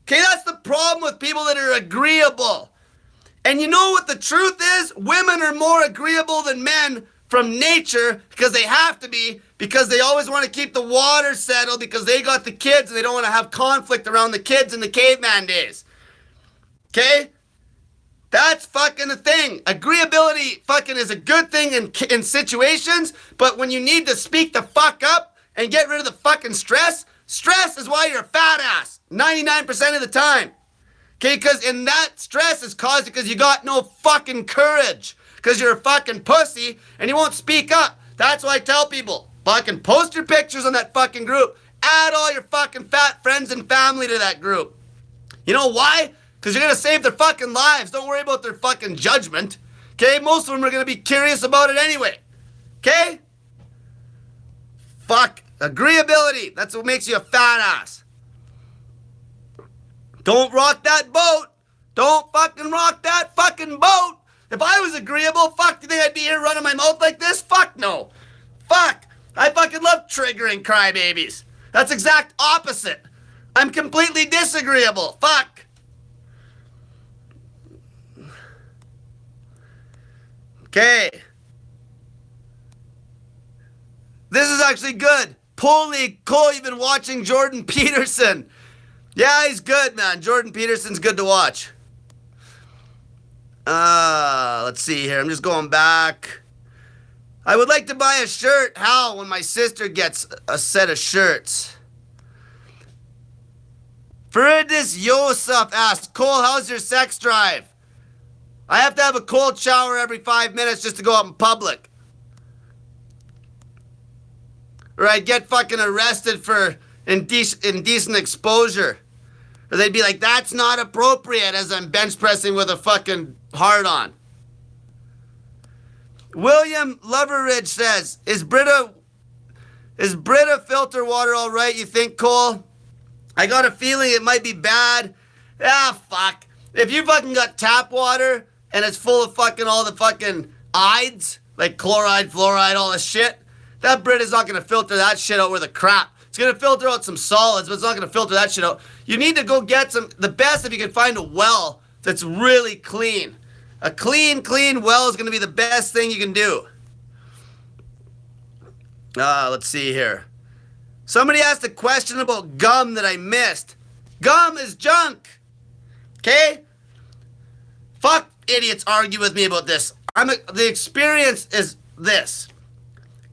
S1: Okay, that's the problem with people that are agreeable. And you know what the truth is? Women are more agreeable than men from nature because they have to be, because they always want to keep the water settled because they got the kids and they don't want to have conflict around the kids in the caveman days. Okay? That's fucking the thing. Agreeability fucking is a good thing in situations, but when you need to speak the fuck up and get rid of the fucking stress is why you're a fat ass. 99% of the time. Okay, because in that stress is caused because you got no fucking courage. Because you're a fucking pussy and you won't speak up. That's why I tell people, fucking post your pictures on that fucking group. Add all your fucking fat friends and family to that group. You know why? Because you're going to save their fucking lives. Don't worry about their fucking judgment. Okay, most of them are going to be curious about it anyway. Okay? Fuck. Agreeability. That's what makes you a fat ass. Don't rock that boat. Don't fucking rock that fucking boat. If I was agreeable, fuck, do you think I'd be here running my mouth like this? Fuck no. Fuck. I fucking love triggering crybabies. That's exact opposite. I'm completely disagreeable. Fuck. Okay. This is actually good. Holy Cole, you've been watching Jordan Peterson. Yeah, he's good, man. Jordan Peterson's good to watch. Let's see here. I'm just going back. I would like to buy a shirt. How? When my sister gets a set of shirts. Feridis Yosef asks, Cole, how's your sex drive? I have to have a cold shower every 5 minutes just to go out in public. Or I'd get fucking arrested for indecent exposure. Or they'd be like, that's not appropriate, as I'm bench pressing with a fucking hard on. William Loveridge says, is Brita filter water all right, you think, Cole? I got a feeling it might be bad. Ah, fuck. If you fucking got tap water and it's full of fucking all the fucking ides, like chloride, fluoride, all this shit, that Brita's not going to filter that shit out with a crap. It's going to filter out some solids, but it's not going to filter that shit out. You need to go get the best if you can find a well that's really clean. A clean well is going to be the best thing you can do. Let's see here. Somebody asked a question about gum that I missed. Gum is junk. Okay? Fuck idiots argue with me about this. The experience is this.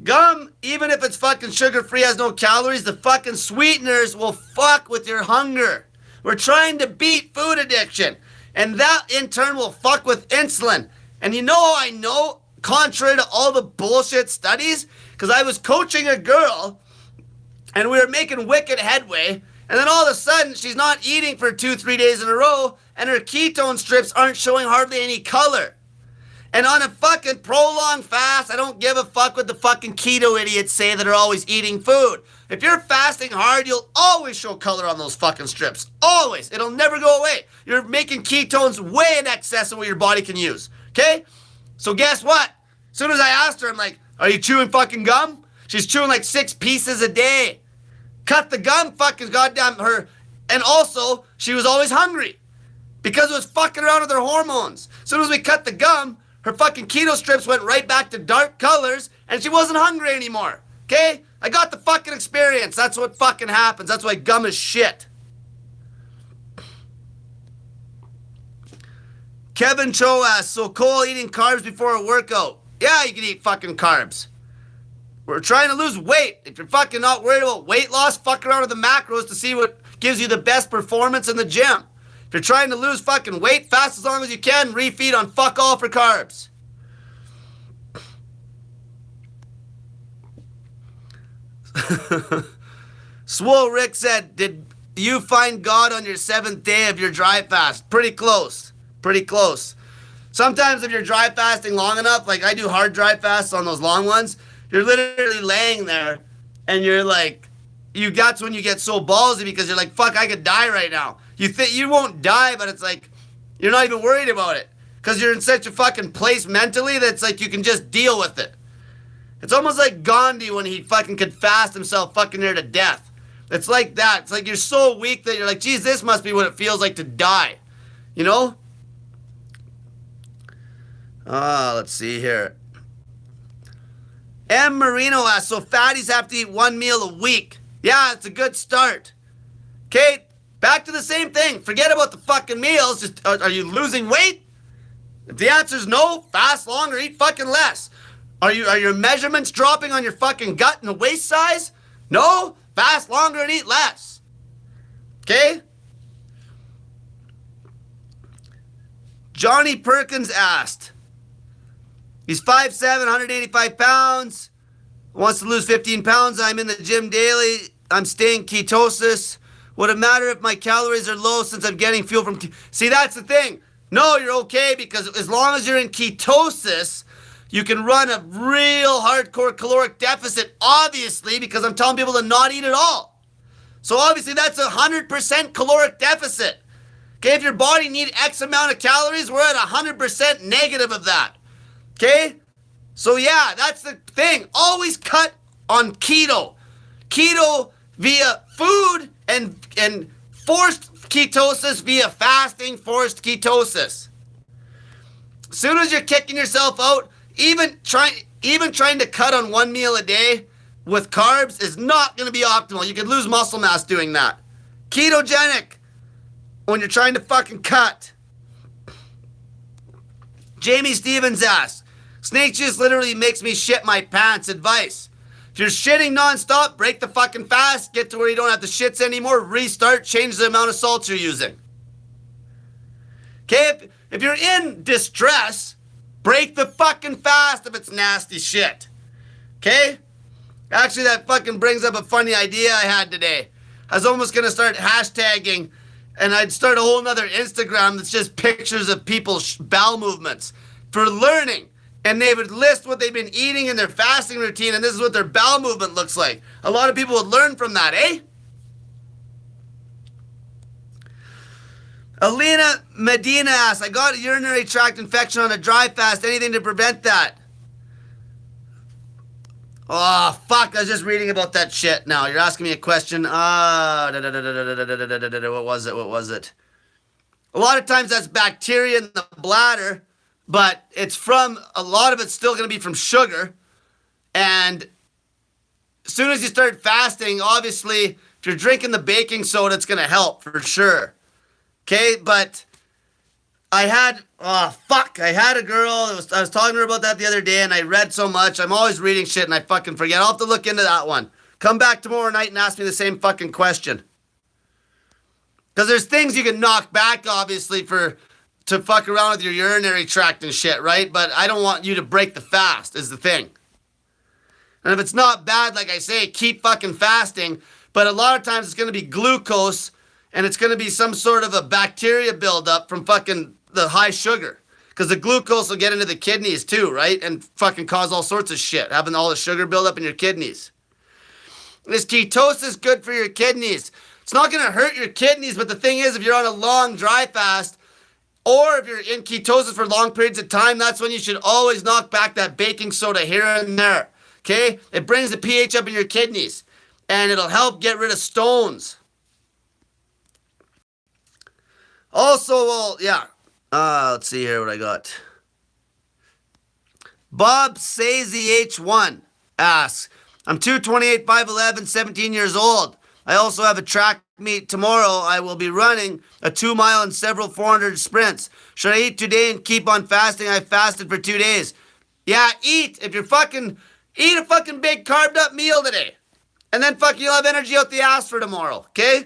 S1: Gum, even if it's fucking sugar-free, has no calories, the fucking sweeteners will fuck with your hunger. We're trying to beat food addiction. And that, in turn, will fuck with insulin. And you know how I know, contrary to all the bullshit studies? Because I was coaching a girl, and we were making wicked headway, and then all of a sudden, she's not eating for 2-3 days in a row, and her ketone strips aren't showing hardly any color. And on a fucking prolonged fast, I don't give a fuck what the fucking keto idiots say that are always eating food. If you're fasting hard, you'll always show color on those fucking strips. Always. It'll never go away. You're making ketones way in excess of what your body can use. Okay? So guess what? As soon as I asked her, I'm like, are you chewing fucking gum? She's chewing like 6 pieces a day. Cut the gum, fucking goddamn her. And also, she was always hungry. Because it was fucking around with her hormones. As soon as we cut the gum, her fucking keto strips went right back to dark colors, and she wasn't hungry anymore. Okay? I got the fucking experience. That's what fucking happens. That's why gum is shit. Kevin Cho asks, so Cole, eating carbs before a workout? Yeah, you can eat fucking carbs. We're trying to lose weight. If you're fucking not worried about weight loss, fuck around with the macros to see what gives you the best performance in the gym. If you're trying to lose fucking weight, fast as long as you can, refeed on fuck all for carbs. Swole Rick said, did you find God on your 7th day of your dry fast? Pretty close. Pretty close. Sometimes if you're dry fasting long enough, like I do hard dry fasts on those long ones, you're literally laying there and you're like, that's when you get so ballsy because you're like, fuck, I could die right now. You think you won't die, but it's like, you're not even worried about it. Because you're in such a fucking place mentally that's like you can just deal with it. It's almost like Gandhi when he fucking could fast himself fucking near to death. It's like that. It's like you're so weak that you're like, geez, this must be what it feels like to die. You know? Let's see here. M. Marino asks, so fatties have to eat 1 meal a week. Yeah, it's a good start. Kate, back to the same thing. Forget about the fucking meals. Just, are you losing weight? If the answer is no, fast longer, eat fucking less. Are your measurements dropping on your fucking gut and waist size? No, fast longer and eat less. Okay? Johnny Perkins asked. He's 5'7", 185 pounds. Wants to lose 15 pounds. I'm in the gym daily. I'm staying ketosis. Would it matter if my calories are low since I'm getting fuel from... See, that's the thing. No, you're okay because as long as you're in ketosis, you can run a real hardcore caloric deficit, obviously, because I'm telling people to not eat at all. So obviously that's 100% caloric deficit. Okay, if your body needs X amount of calories, we're at 100% negative of that. Okay? So yeah, that's the thing. Always cut on keto. Keto via food and forced ketosis via fasting, forced ketosis. As soon as you're kicking yourself out, even trying to cut on one meal a day with carbs is not going to be optimal. You could lose muscle mass doing that. Ketogenic when you're trying to fucking cut. Jamie Stevens asks, snake juice literally makes me shit my pants. Advice. If you're shitting nonstop, break the fucking fast, get to where you don't have the shits anymore, restart, change the amount of salt you're using. Okay, if you're in distress, break the fucking fast if it's nasty shit. Okay? Actually, that fucking brings up a funny idea I had today. I was almost going to start hashtagging, and I'd start a whole nother Instagram that's just pictures of people's bowel movements for learning. And they would list what they've been eating in their fasting routine, and this is what their bowel movement looks like. A lot of people would learn from that, eh? Alina Medina asks, I got a urinary tract infection on a dry fast. Anything to prevent that? Oh, fuck. I was just reading about that shit now. You're asking me a question. What was it? A lot of times that's bacteria in the bladder, but a lot of it's still going to be from sugar. And as soon as you start fasting, obviously, if you're drinking the baking soda, it's going to help for sure. Okay, but I had a girl, I was talking to her about that the other day, and I read so much. I'm always reading shit, and I fucking forget. I'll have to look into that one. Come back tomorrow night and ask me the same fucking question. Because there's things you can knock back, obviously, to fuck around with your urinary tract and shit, right? But I don't want you to break the fast, is the thing. And if it's not bad, like I say, keep fucking fasting. But a lot of times it's going to be glucose, and it's going to be some sort of a bacteria buildup from fucking the high sugar. Because the glucose will get into the kidneys too, right? And fucking cause all sorts of shit, having all the sugar buildup in your kidneys. This ketosis is good for your kidneys. It's not going to hurt your kidneys, but the thing is, if you're on a long dry fast, or if you're in ketosis for long periods of time, that's when you should always knock back that baking soda here and there. Okay? It brings the pH up in your kidneys. And it'll help get rid of stones. Also, let's see here what I got. Bob Sazy H1 asks, I'm 228, 5'11", 17 years old. I also have a track meet tomorrow. I will be running a 2 mile and several 400 sprints. Should I eat today and keep on fasting? I fasted for 2 days. Yeah, eat. If you're eat a fucking big carved up meal today. And then you'll have energy out the ass for tomorrow, okay?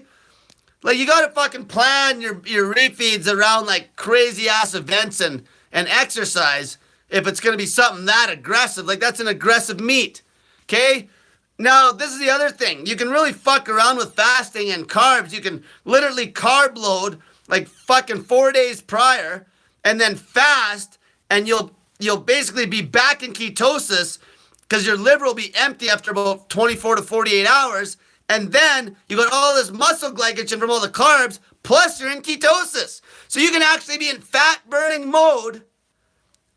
S1: Like, you gotta fucking plan your refeeds around, like, crazy-ass events and exercise if it's gonna be something that aggressive. Like, that's an aggressive meat, okay? Now, this is the other thing. You can really fuck around with fasting and carbs. You can literally carb load, like, fucking 4 days prior, and then fast, and you'll basically be back in ketosis because your liver will be empty after about 24 to 48 hours, and then you got all this muscle glycogen from all the carbs, plus you're in ketosis. So you can actually be in fat-burning mode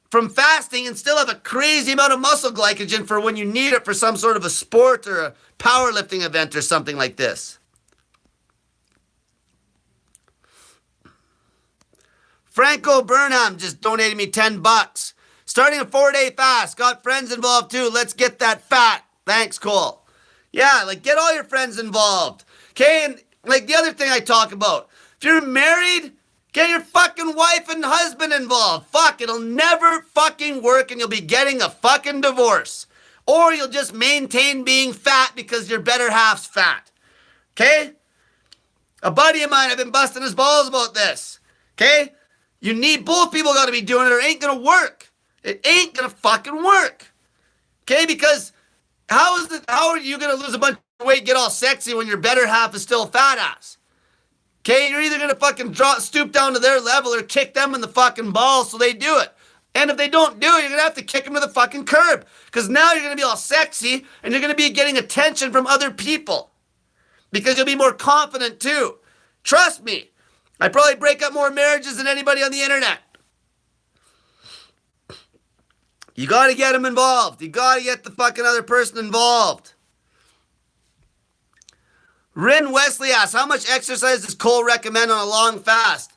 S1: from fasting and still have a crazy amount of muscle glycogen for when you need it for some sort of a sport or a powerlifting event or something like this. Franco Burnham just donated me $10. Starting a 4-day fast. Got friends involved too. Let's get that fat. Thanks, Cole. Yeah, like, get all your friends involved. Okay, and like the other thing I talk about, if you're married, get your fucking wife and husband involved. Fuck, it'll never fucking work and you'll be getting a fucking divorce. Or you'll just maintain being fat because your better half's fat. Okay? A buddy of mine, I've been busting his balls about this. Okay? Both people got to be doing it or it ain't gonna work. It ain't gonna fucking work. Okay, because how are you going to lose a bunch of weight, get all sexy when your better half is still a fat ass? Okay, you're either going to fucking stoop down to their level or kick them in the fucking balls so they do it. And if they don't do it, you're going to have to kick them to the fucking curb. Because now you're going to be all sexy and you're going to be getting attention from other people. Because you'll be more confident too. Trust me, I probably break up more marriages than anybody on the internet. You got to get them involved. You got to get the fucking other person involved. Rin Wesley asks, how much exercise does Cole recommend on a long fast?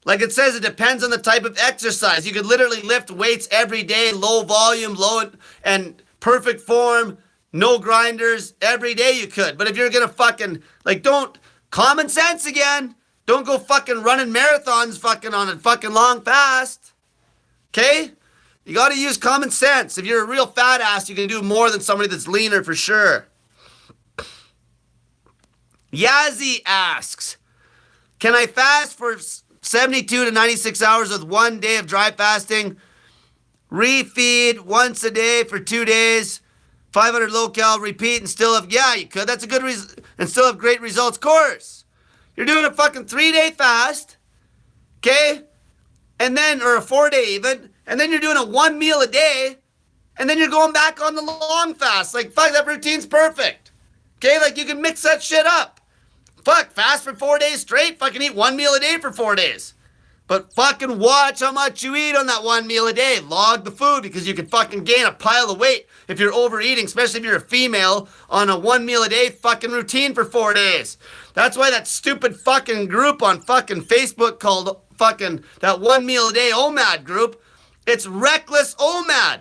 S1: Like it says, it depends on the type of exercise. You could literally lift weights every day, low volume, low and perfect form, no grinders, every day you could. But if you're gonna fucking, like, common sense again, don't go fucking running marathons fucking on a fucking long fast. Okay? You gotta use common sense. If you're a real fat ass, you can do more than somebody that's leaner for sure. Yazzie asks, can I fast for 72 to 96 hours with 1 day of dry fasting? Refeed once a day for 2 days, 500 low cal, repeat, and still have, yeah, you could. That's a good and still have great results. Of course. You're doing a fucking 3-day fast, okay? And then, or a 4-day even, and then you're doing a 1 meal a day, and then you're going back on the long fast. Like, fuck, that routine's perfect. Okay, like, you can mix that shit up. Fuck, fast for 4 days straight, fucking eat 1 meal a day for 4 days. But fucking watch how much you eat on that 1 meal a day. Log the food, because you can fucking gain a pile of weight if you're overeating, especially if you're a female, on a 1 meal a day fucking routine for 4 days. That's why that stupid fucking group on fucking Facebook called fucking that 1 meal a day OMAD group, it's reckless OMAD.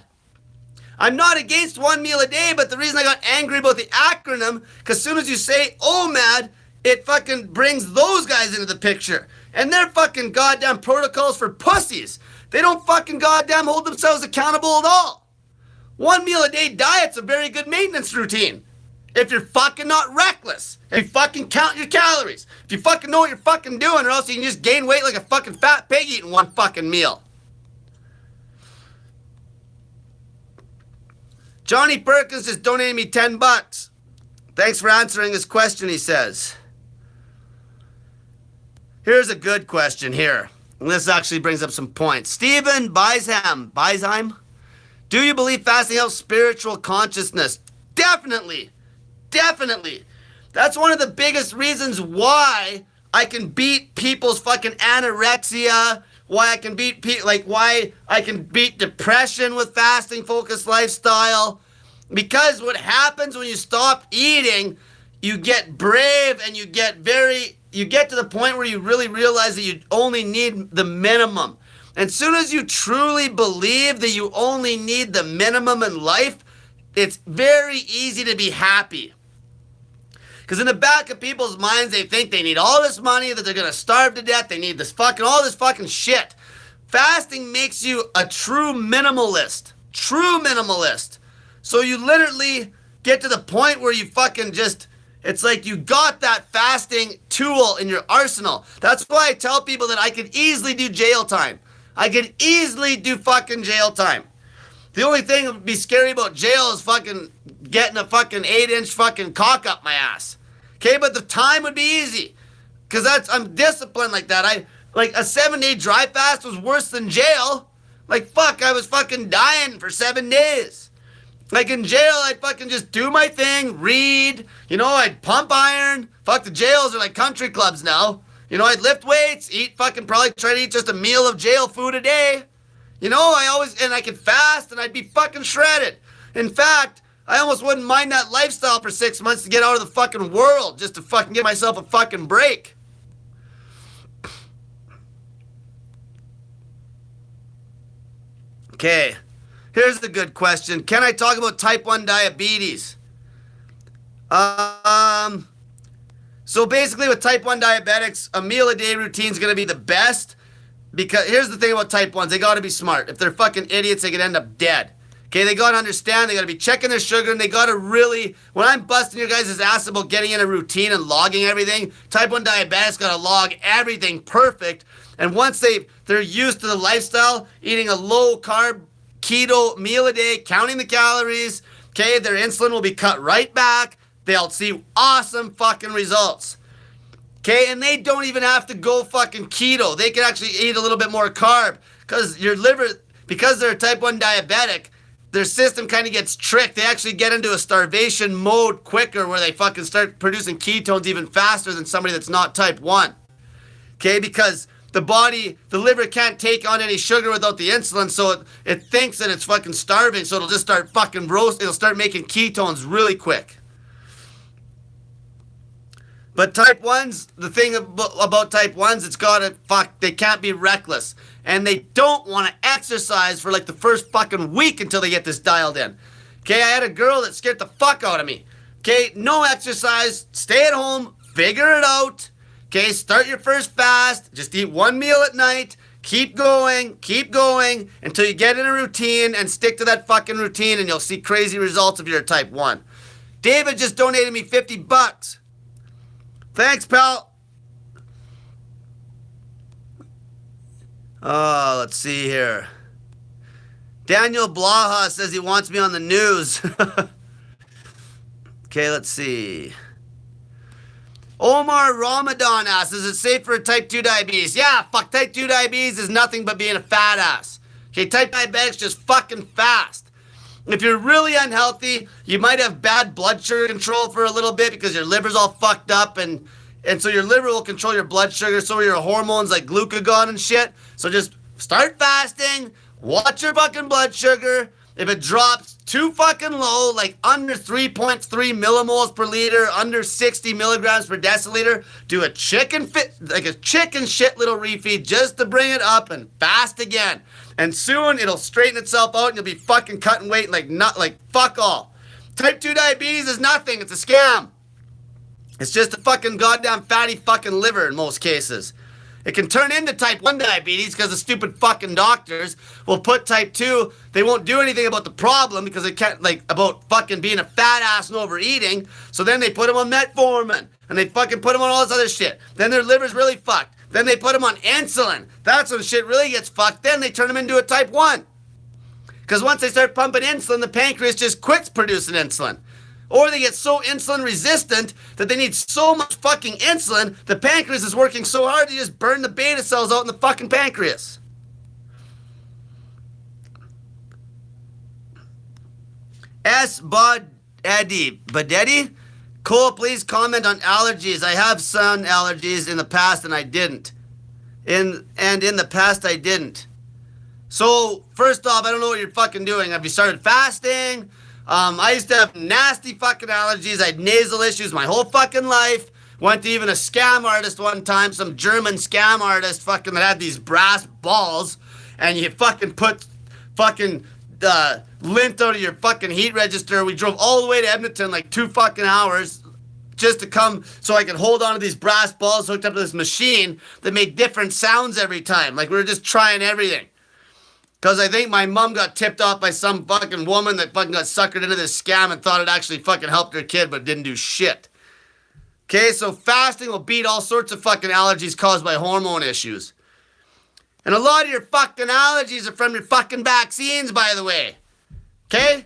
S1: I'm not against 1 meal a day, but the reason I got angry about the acronym, because as soon as you say OMAD, it fucking brings those guys into the picture. And their fucking goddamn protocols for pussies. They don't fucking goddamn hold themselves accountable at all. 1 meal a day diet's a very good maintenance routine. If you're fucking not reckless. If you fucking count your calories. If you fucking know what you're fucking doing, or else you can just gain weight like a fucking fat pig eating one fucking meal. Johnny Perkins just donated me $10. Thanks for answering his question, he says. Here's a good question here. And this actually brings up some points. Stephen Beisheim, do you believe fasting helps spiritual consciousness? Definitely. Definitely. That's one of the biggest reasons why I can beat people's fucking anorexia, why I can beat depression with fasting focused lifestyle. Because what happens when you stop eating, you get brave and you get to the point where you really realize that you only need the minimum. And as soon as you truly believe that you only need the minimum in life, it's very easy to be happy. Because in the back of people's minds, they think they need all this money, that they're going to starve to death, they need all this fucking shit. Fasting makes you a true minimalist. True minimalist. So you literally get to the point where you fucking just, it's like you got that fasting tool in your arsenal. That's why I tell people that I could easily do jail time. I could easily do fucking jail time. The only thing that would be scary about jail is fucking getting a fucking 8-inch fucking cock up my ass. Okay, but the time would be easy. Because I'm disciplined like that. Like a 7-day dry fast was worse than jail. Like fuck, I was fucking dying for 7 days. Like in jail, I'd fucking just do my thing, read, I'd pump iron. Fuck, the jails are like country clubs now. I'd lift weights, probably try to eat just a meal of jail food a day. I could fast and I'd be fucking shredded. In fact, I almost wouldn't mind that lifestyle for 6 months to get out of the fucking world, just to fucking give myself a fucking break. Okay. Here's the good question. Can I talk about type 1 diabetes? So basically with type 1 diabetics, a meal a day routine is going to be the best. Because here's the thing about type 1s. They got to be smart. If they're fucking idiots, they could end up dead. Okay, they got to understand. They got to be checking their sugar, and they got to really, when I'm busting your guys' ass about getting in a routine and logging everything, type 1 diabetics got to log everything perfect. And once they're used to the lifestyle, eating a low carb, keto meal a day, counting the calories, okay, their insulin will be cut right back. They'll see awesome fucking results. Okay, and they don't even have to go fucking keto. They can actually eat a little bit more carb because your liver, because they're a type 1 diabetic, their system kind of gets tricked. They actually get into a starvation mode quicker where they fucking start producing ketones even faster than somebody that's not type 1. Okay, because the liver can't take on any sugar without the insulin, so it thinks that it's fucking starving, so it'll just start fucking it'll start making ketones really quick. But type 1s, the thing about type 1s, they can't be reckless. And they don't want to exercise for like the first fucking week until they get this dialed in. Okay, I had a girl that scared the fuck out of me. Okay, no exercise, stay at home, figure it out. Okay, start your first fast, just eat one meal at night, keep going until you get in a routine and stick to that fucking routine and you'll see crazy results if you're a type 1. David just donated me $50. Thanks, pal. Oh, let's see here. Daniel Blaha says he wants me on the news. Okay, let's see. Omar Ramadan asks, is it safe for type 2 diabetes? Yeah, fuck, type 2 diabetes is nothing but being a fat ass. Okay, type diabetics just fucking fast. If you're really unhealthy, you might have bad blood sugar control for a little bit because your liver's all fucked up and so your liver will control your blood sugar, so are your hormones like glucagon and shit. So just start fasting, watch your fucking blood sugar. If it drops too fucking low, like under 3.3 millimoles per liter, under 60 milligrams per deciliter, do a chicken shit little refeed just to bring it up and fast again. And soon it'll straighten itself out and you'll be fucking cutting weight like fuck all. Type 2 diabetes is nothing, it's a scam. It's just a fucking goddamn fatty fucking liver in most cases. It can turn into type 1 diabetes because the stupid fucking doctors will put type 2, they won't do anything about the problem because they can't, about fucking being a fat ass and overeating. So then they put them on metformin and they fucking put them on all this other shit. Then their liver's really fucked. Then they put them on insulin. That's when shit really gets fucked. Then they turn them into a type 1. Because once they start pumping insulin, the pancreas just quits producing insulin. Or they get so insulin resistant that they need so much fucking insulin, the pancreas is working so hard they just burn the beta cells out in the fucking pancreas. S. Badetti? Cole, please comment on allergies. I have some allergies in the past and I didn't. In the past I didn't. So, first off, I don't know what you're fucking doing. Have you started fasting? I used to have nasty fucking allergies. I had nasal issues my whole fucking life. Went to even a scam artist one time, some German scam artist fucking that had these brass balls, and you fucking put fucking lint out of your fucking heat register. We drove all the way to Edmonton, like 2 fucking hours, just to come so I could hold on to these brass balls hooked up to this machine that made different sounds every time. Like we were just trying everything. Because I think my mom got tipped off by some fucking woman that fucking got suckered into this scam and thought it actually fucking helped her kid, but didn't do shit. Okay, so fasting will beat all sorts of fucking allergies caused by hormone issues. And a lot of your fucking allergies are from your fucking vaccines, by the way. Okay?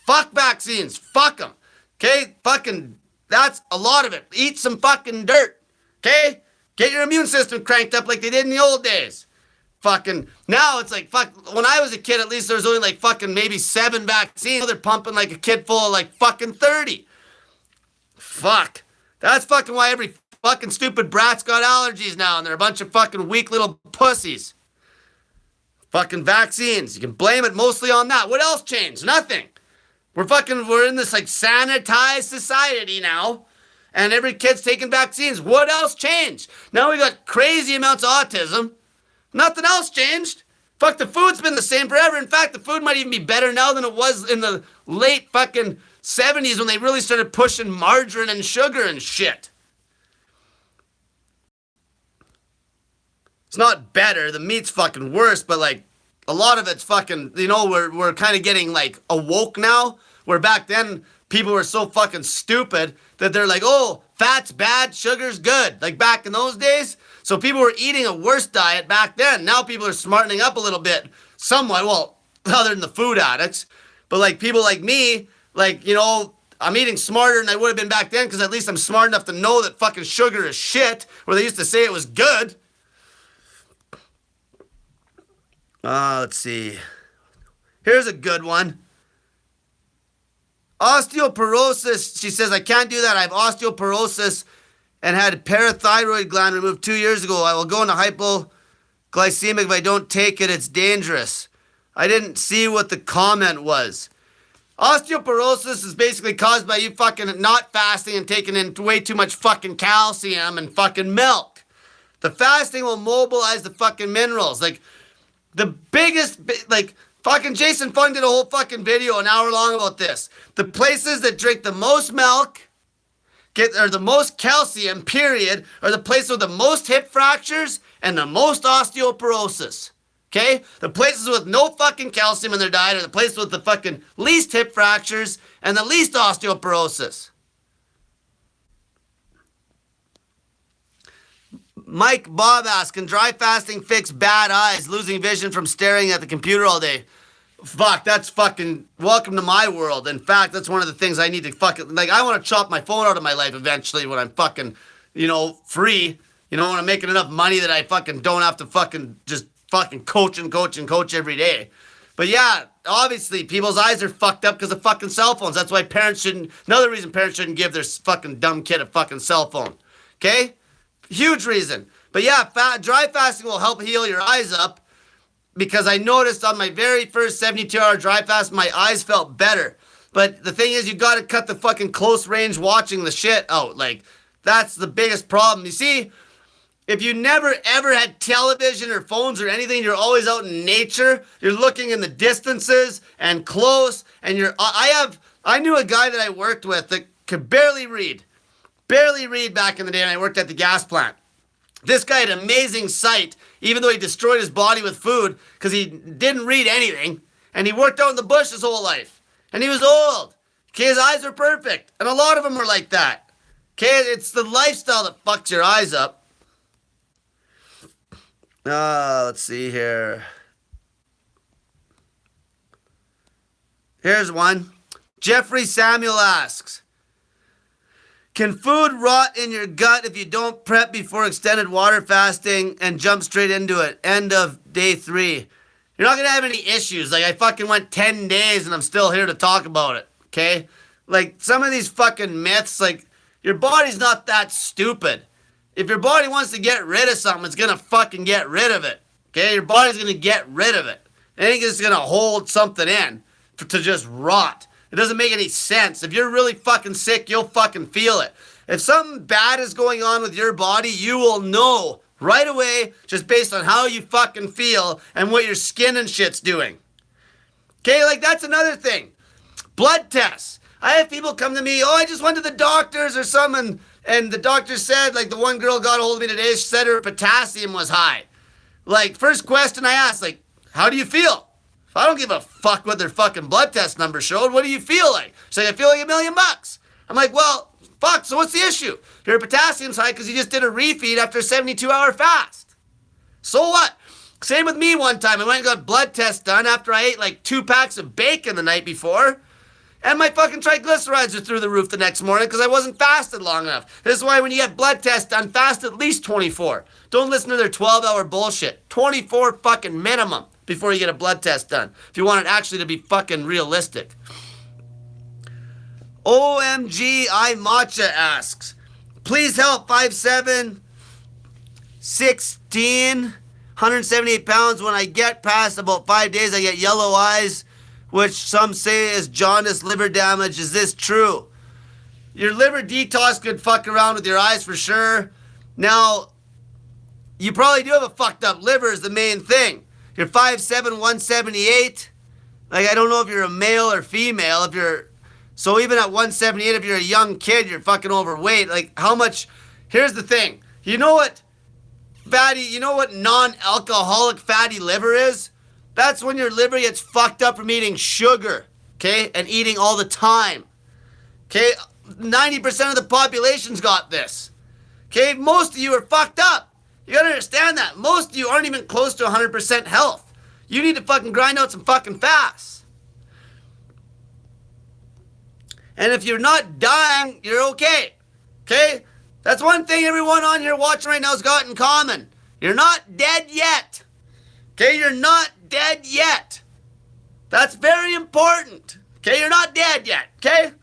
S1: Fuck vaccines. Fuck them. Okay? Fucking, that's a lot of it. Eat some fucking dirt. Okay? Get your immune system cranked up like they did in the old days. Fucking, now it's like, fuck, when I was a kid, at least there was only like fucking maybe 7 vaccines. Now they're pumping like a kid full of like fucking 30. Fuck. That's fucking why every fucking stupid brat's got allergies now, and they're a bunch of fucking weak little pussies. Fucking vaccines. You can blame it mostly on that. What else changed? Nothing. We're in this like sanitized society now, and every kid's taking vaccines. What else changed? Now we got crazy amounts of autism. Nothing else changed. Fuck, the food's been the same forever. In fact, the food might even be better now than it was in the late fucking 70s when they really started pushing margarine and sugar and shit. It's not better. The meat's fucking worse, but like a lot of it's fucking, we're kind of getting like awoke now. Where back then people were so fucking stupid that they're like, oh, fat's bad, sugar's good. Like back in those days. So people were eating a worse diet back then. Now people are smartening up a little bit. Somewhat, well, other than the food addicts. But like people like me, like, I'm eating smarter than I would have been back then because at least I'm smart enough to know that fucking sugar is shit. Where they used to say it was good. Let's see. Here's a good one. Osteoporosis. She says, I can't do that. I have osteoporosis and had a parathyroid gland removed 2 years ago. I will go into hypoglycemic if I don't take it. It's dangerous. I didn't see what the comment was. Osteoporosis is basically caused by you fucking not fasting and taking in way too much fucking calcium and fucking milk. The fasting will mobilize the fucking minerals. Like, the biggest, like, fucking Jason Fung did a whole fucking video an hour long about this. The places that drink the most milk, or the most calcium, period, are the places with the most hip fractures and the most osteoporosis. Okay? The places with no fucking calcium in their diet are the places with the fucking least hip fractures and the least osteoporosis. Mike Bob asks, can dry fasting fix bad eyes, losing vision from staring at the computer all day? Fuck, that's fucking welcome to my world. In fact, that's one of the things I need to fucking, like, I want to chop my phone out of my life eventually when I'm fucking, free. When I'm making enough money that I fucking don't have to fucking just fucking coach every day. But yeah, obviously people's eyes are fucked up because of fucking cell phones. That's why another reason parents shouldn't give their fucking dumb kid a fucking cell phone. Okay? Huge reason. But yeah, dry fasting will help heal your eyes up, because I noticed on my very first 72-hour dry fast, my eyes felt better. But the thing is, you got to cut the fucking close range watching the shit out. Like, that's the biggest problem. You see, if you never ever had television or phones or anything, you're always out in nature. You're looking in the distances and close. And I knew a guy that I worked with that could barely read back in the day, and I worked at the gas plant. This guy had amazing sight, even though he destroyed his body with food because he didn't read anything, and he worked out in the bush his whole life. And he was old. Okay, his eyes were perfect. And a lot of them were like that. Okay, it's the lifestyle that fucks your eyes up. Let's see here. Here's one. Jeffrey Samuel asks, can food rot in your gut if you don't prep before extended water fasting and jump straight into it? End of day 3. You're not going to have any issues. Like, I fucking went 10 days and I'm still here to talk about it. Okay? Like, some of these fucking myths, like, your body's not that stupid. If your body wants to get rid of something, it's going to fucking get rid of it. Okay? Your body's going to get rid of it. It ain't just going to hold something in to just rot. It doesn't make any sense. If you're really fucking sick, you'll fucking feel it. If something bad is going on with your body, you will know right away just based on how you fucking feel and what your skin and shit's doing. Okay? Like, that's another thing. Blood tests. I have people come to me, I just went to the doctors or something, and the doctor said, like, the one girl got a hold of me today, she said her potassium was high. Like, first question I asked, like, how do you feel? I don't give a fuck what their fucking blood test number showed. What do you feel like? She's like, I feel like $1 million. I'm like, well, fuck, so what's the issue? Your potassium's high because you just did a refeed after a 72-hour fast. So what? Same with me one time. I went and got blood tests done after I ate like 2 packs of bacon the night before. And my fucking triglycerides are through the roof the next morning because I wasn't fasted long enough. This is why when you get blood tests done, fast at least 24. Don't listen to their 12-hour bullshit. 24 fucking minimum before you get a blood test done, if you want it actually to be fucking realistic. OMG I Matcha asks, please help 5'7", 16, 178 pounds. When I get past about 5 days, I get yellow eyes, which some say is jaundice, liver damage. Is this true? Your liver detox could fuck around with your eyes for sure. Now, you probably do have a fucked up liver is the main thing. You're 5'7", 178. Like, I don't know if you're a male or female. So even at 178, if you're a young kid, you're fucking overweight. Like, how much? Here's the thing. You know what non-alcoholic fatty liver is? That's when your liver gets fucked up from eating sugar, okay? And eating all the time. Okay? 90% of the population's got this. Okay? Most of you are fucked up. You gotta understand that. Most of you aren't even close to 100% health. You need to fucking grind out some fucking fasts. And if you're not dying, you're okay. Okay? That's one thing everyone on here watching right now has got in common. You're not dead yet. Okay? You're not dead yet. That's very important. Okay? You're not dead yet. Okay?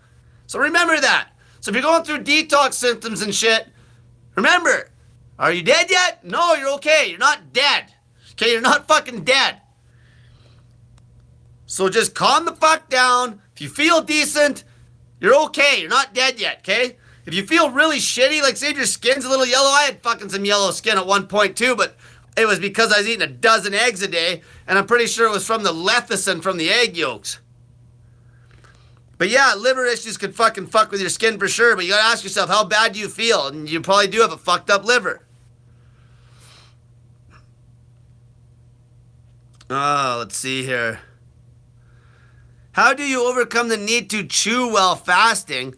S1: So remember that. So if you're going through detox symptoms and shit, remember, are you dead yet? No, you're okay. You're not dead. Okay, you're not fucking dead. So just calm the fuck down. If you feel decent, you're okay. You're not dead yet, okay? If you feel really shitty, like say if your skin's a little yellow, I had fucking some yellow skin at one point too, but it was because I was eating a dozen eggs a day, and I'm pretty sure it was from the lecithin from the egg yolks. But yeah, liver issues could fucking fuck with your skin for sure, but you gotta ask yourself, how bad do you feel? And you probably do have a fucked up liver. Let's see here. How do you overcome the need to chew while fasting?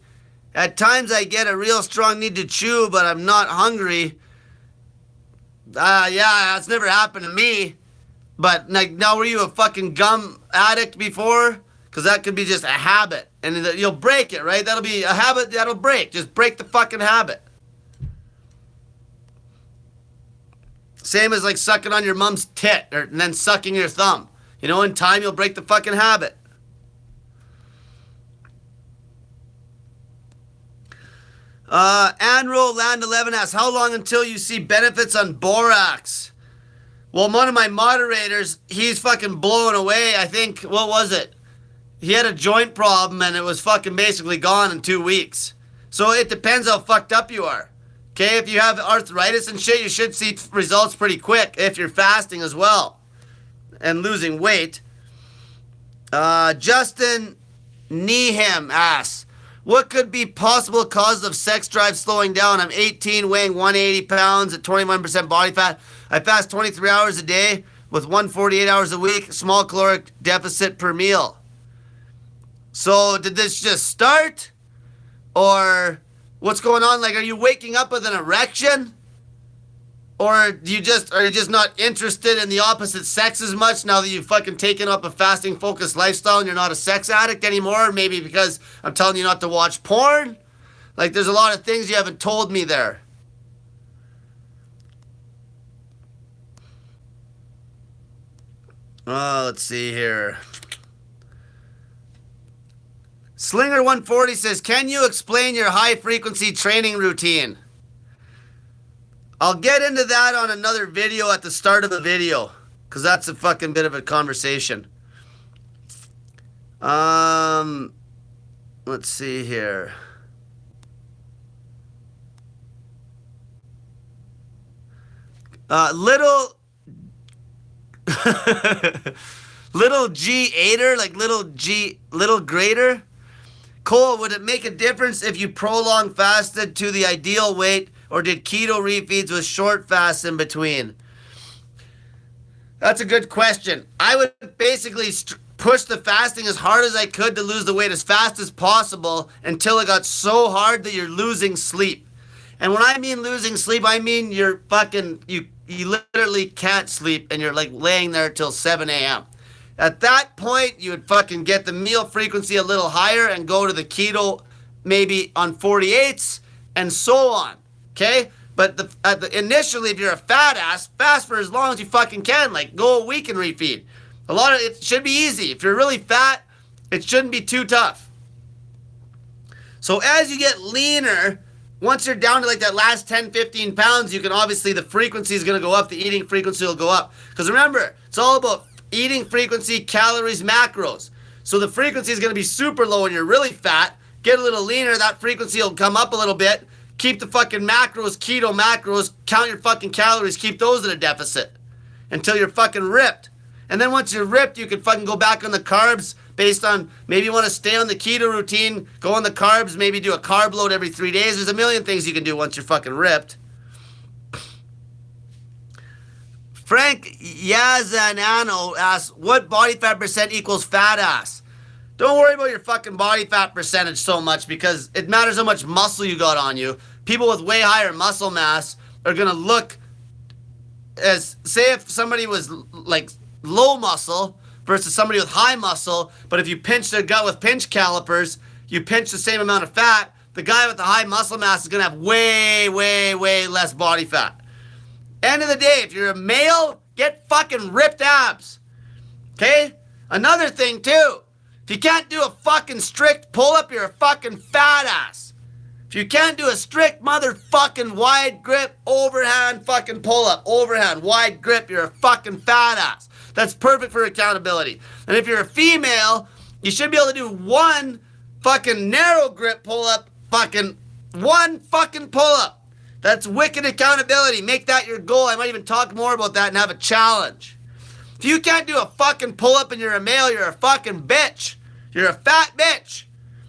S1: At times I get a real strong need to chew, but I'm not hungry. Yeah, that's never happened to me. But like, now were you a fucking gum addict before? Because that could be just a habit. And you'll break it, right? That'll be a habit that'll break. Just break the fucking habit. Same as like sucking on your mom's tit and then sucking your thumb. You know, in time you'll break the fucking habit. Anro Land 11 asks, how long until you see benefits on borax? Well, one of my moderators, he's fucking blown away. I think, what was it? He had a joint problem and it was fucking basically gone in 2 weeks. So it depends how fucked up you are. Okay, if you have arthritis and shit, you should see results pretty quick if you're fasting as well and losing weight. Justin Neeham asks, what could be possible causes of sex drive slowing down? I'm 18, weighing 180 pounds at 21% body fat. I fast 23 hours a day with 148 hours a week, small caloric deficit per meal. So did this just start? Or what's going on? Like, are you waking up with an erection? Or are you just not interested in the opposite sex as much now that you've fucking taken up a fasting focused lifestyle and you're not a sex addict anymore? Maybe because I'm telling you not to watch porn? Like, there's a lot of things you haven't told me there. Let's see here. Slinger 140 says, can you explain your high frequency training routine? I'll get into that on another video at the start of the video, because that's a fucking bit of a conversation. Let's see here. Little G8er, like little greater. Cole, would it make a difference if you prolong fasted to the ideal weight, or did keto refeeds with short fasts in between? That's a good question. I would basically push the fasting as hard as I could to lose the weight as fast as possible until it got so hard that you're losing sleep. And when I mean losing sleep, I mean you're fucking, you literally can't sleep and you're like laying there till 7 a.m. At that point, you would fucking get the meal frequency a little higher and go to the keto maybe on 48s and so on. Okay? But initially, if you're a fat ass, fast for as long as you fucking can. Like, go a week and refeed. It should be easy. If you're really fat, it shouldn't be too tough. So as you get leaner, once you're down to like that last 10, 15 pounds, you can obviously, the frequency is going to go up. The eating frequency will go up. Because remember, it's all about eating frequency, calories, macros. So the frequency is going to be super low when you're really fat. Get a little leaner, that frequency will come up a little bit. Keep the fucking macros, keto macros, count your fucking calories, keep those at a deficit until you're fucking ripped. And then once you're ripped, you can fucking go back on the carbs based on, maybe you want to stay on the keto routine, go on the carbs, maybe do a carb load every 3 days. There's a million things you can do once you're fucking ripped. Frank Yazanano asks, what body fat percent equals fat ass? Don't worry about your fucking body fat percentage so much because it matters how much muscle you got on you. People with way higher muscle mass are going to look as, say if somebody was like low muscle versus somebody with high muscle, but if you pinch their gut with pinch calipers, you pinch the same amount of fat, the guy with the high muscle mass is going to have way, way, way less body fat. End of the day, if you're a male, get fucking ripped abs. Okay? Another thing too, if you can't do a fucking strict pull-up, you're a fucking fat ass. If you can't do a strict motherfucking wide grip, overhand fucking pull-up, overhand, wide grip, you're a fucking fat ass. That's perfect for accountability. And if you're a female, you should be able to do one fucking narrow grip pull-up, one fucking pull-up. That's wicked accountability. Make that your goal. I might even talk more about that and have a challenge. If you can't do a fucking pull-up and you're a male, you're a fucking bitch. You're a fat bitch.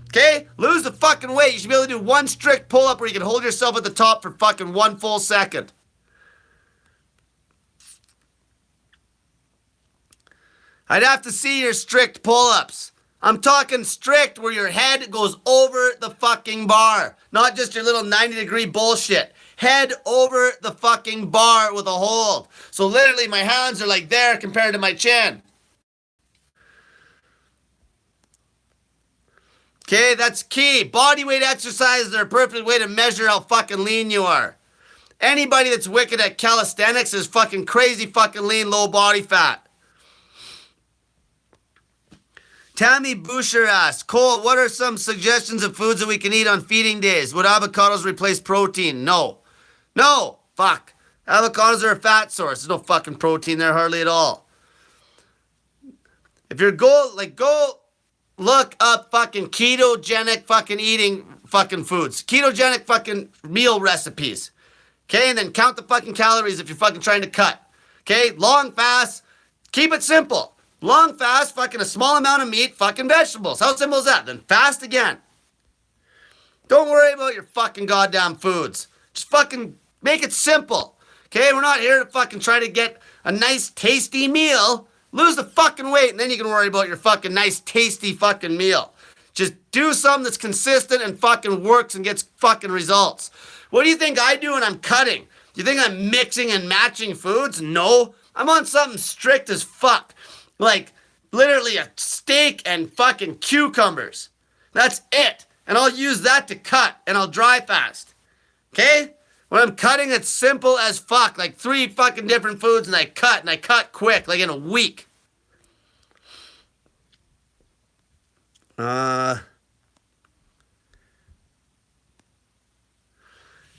S1: Okay? Lose the fucking weight. You should be able to do one strict pull-up where you can hold yourself at the top for fucking 1 full second. I'd have to see your strict pull-ups. I'm talking strict where your head goes over the fucking bar. Not just your little 90-degree bullshit. Head over the fucking bar with a hold. So literally my hands are like there compared to my chin. Okay, that's key. Body weight exercises are a perfect way to measure how fucking lean you are. Anybody that's wicked at calisthenics is fucking crazy fucking lean, low body fat. Tammy Boucher asks, Cole, what are some suggestions of foods that we can eat on feeding days? Would avocados replace protein? No. No. Fuck. Avocados are a fat source. There's no fucking protein there hardly at all. If your goal, go look up fucking ketogenic fucking eating fucking foods. Ketogenic fucking meal recipes. Okay, and then count the fucking calories if you're fucking trying to cut. Okay, long fast. Keep it simple. Long fast, fucking a small amount of meat, fucking vegetables. How simple is that? Then fast again. Don't worry about your fucking goddamn foods. Just fucking make it simple. Okay, we're not here to fucking try to get a nice tasty meal. Lose the fucking weight and then you can worry about your fucking nice tasty fucking meal. Just do something that's consistent and fucking works and gets fucking results. What do you think I do when I'm cutting? Do you think I'm mixing and matching foods? No. I'm on something strict as fuck. Like, literally a steak and fucking cucumbers. That's it. And I'll use that to cut, and I'll dry fast. Okay? When I'm cutting, it's simple as fuck. Like 3 fucking different foods, and I cut quick, like in a week. How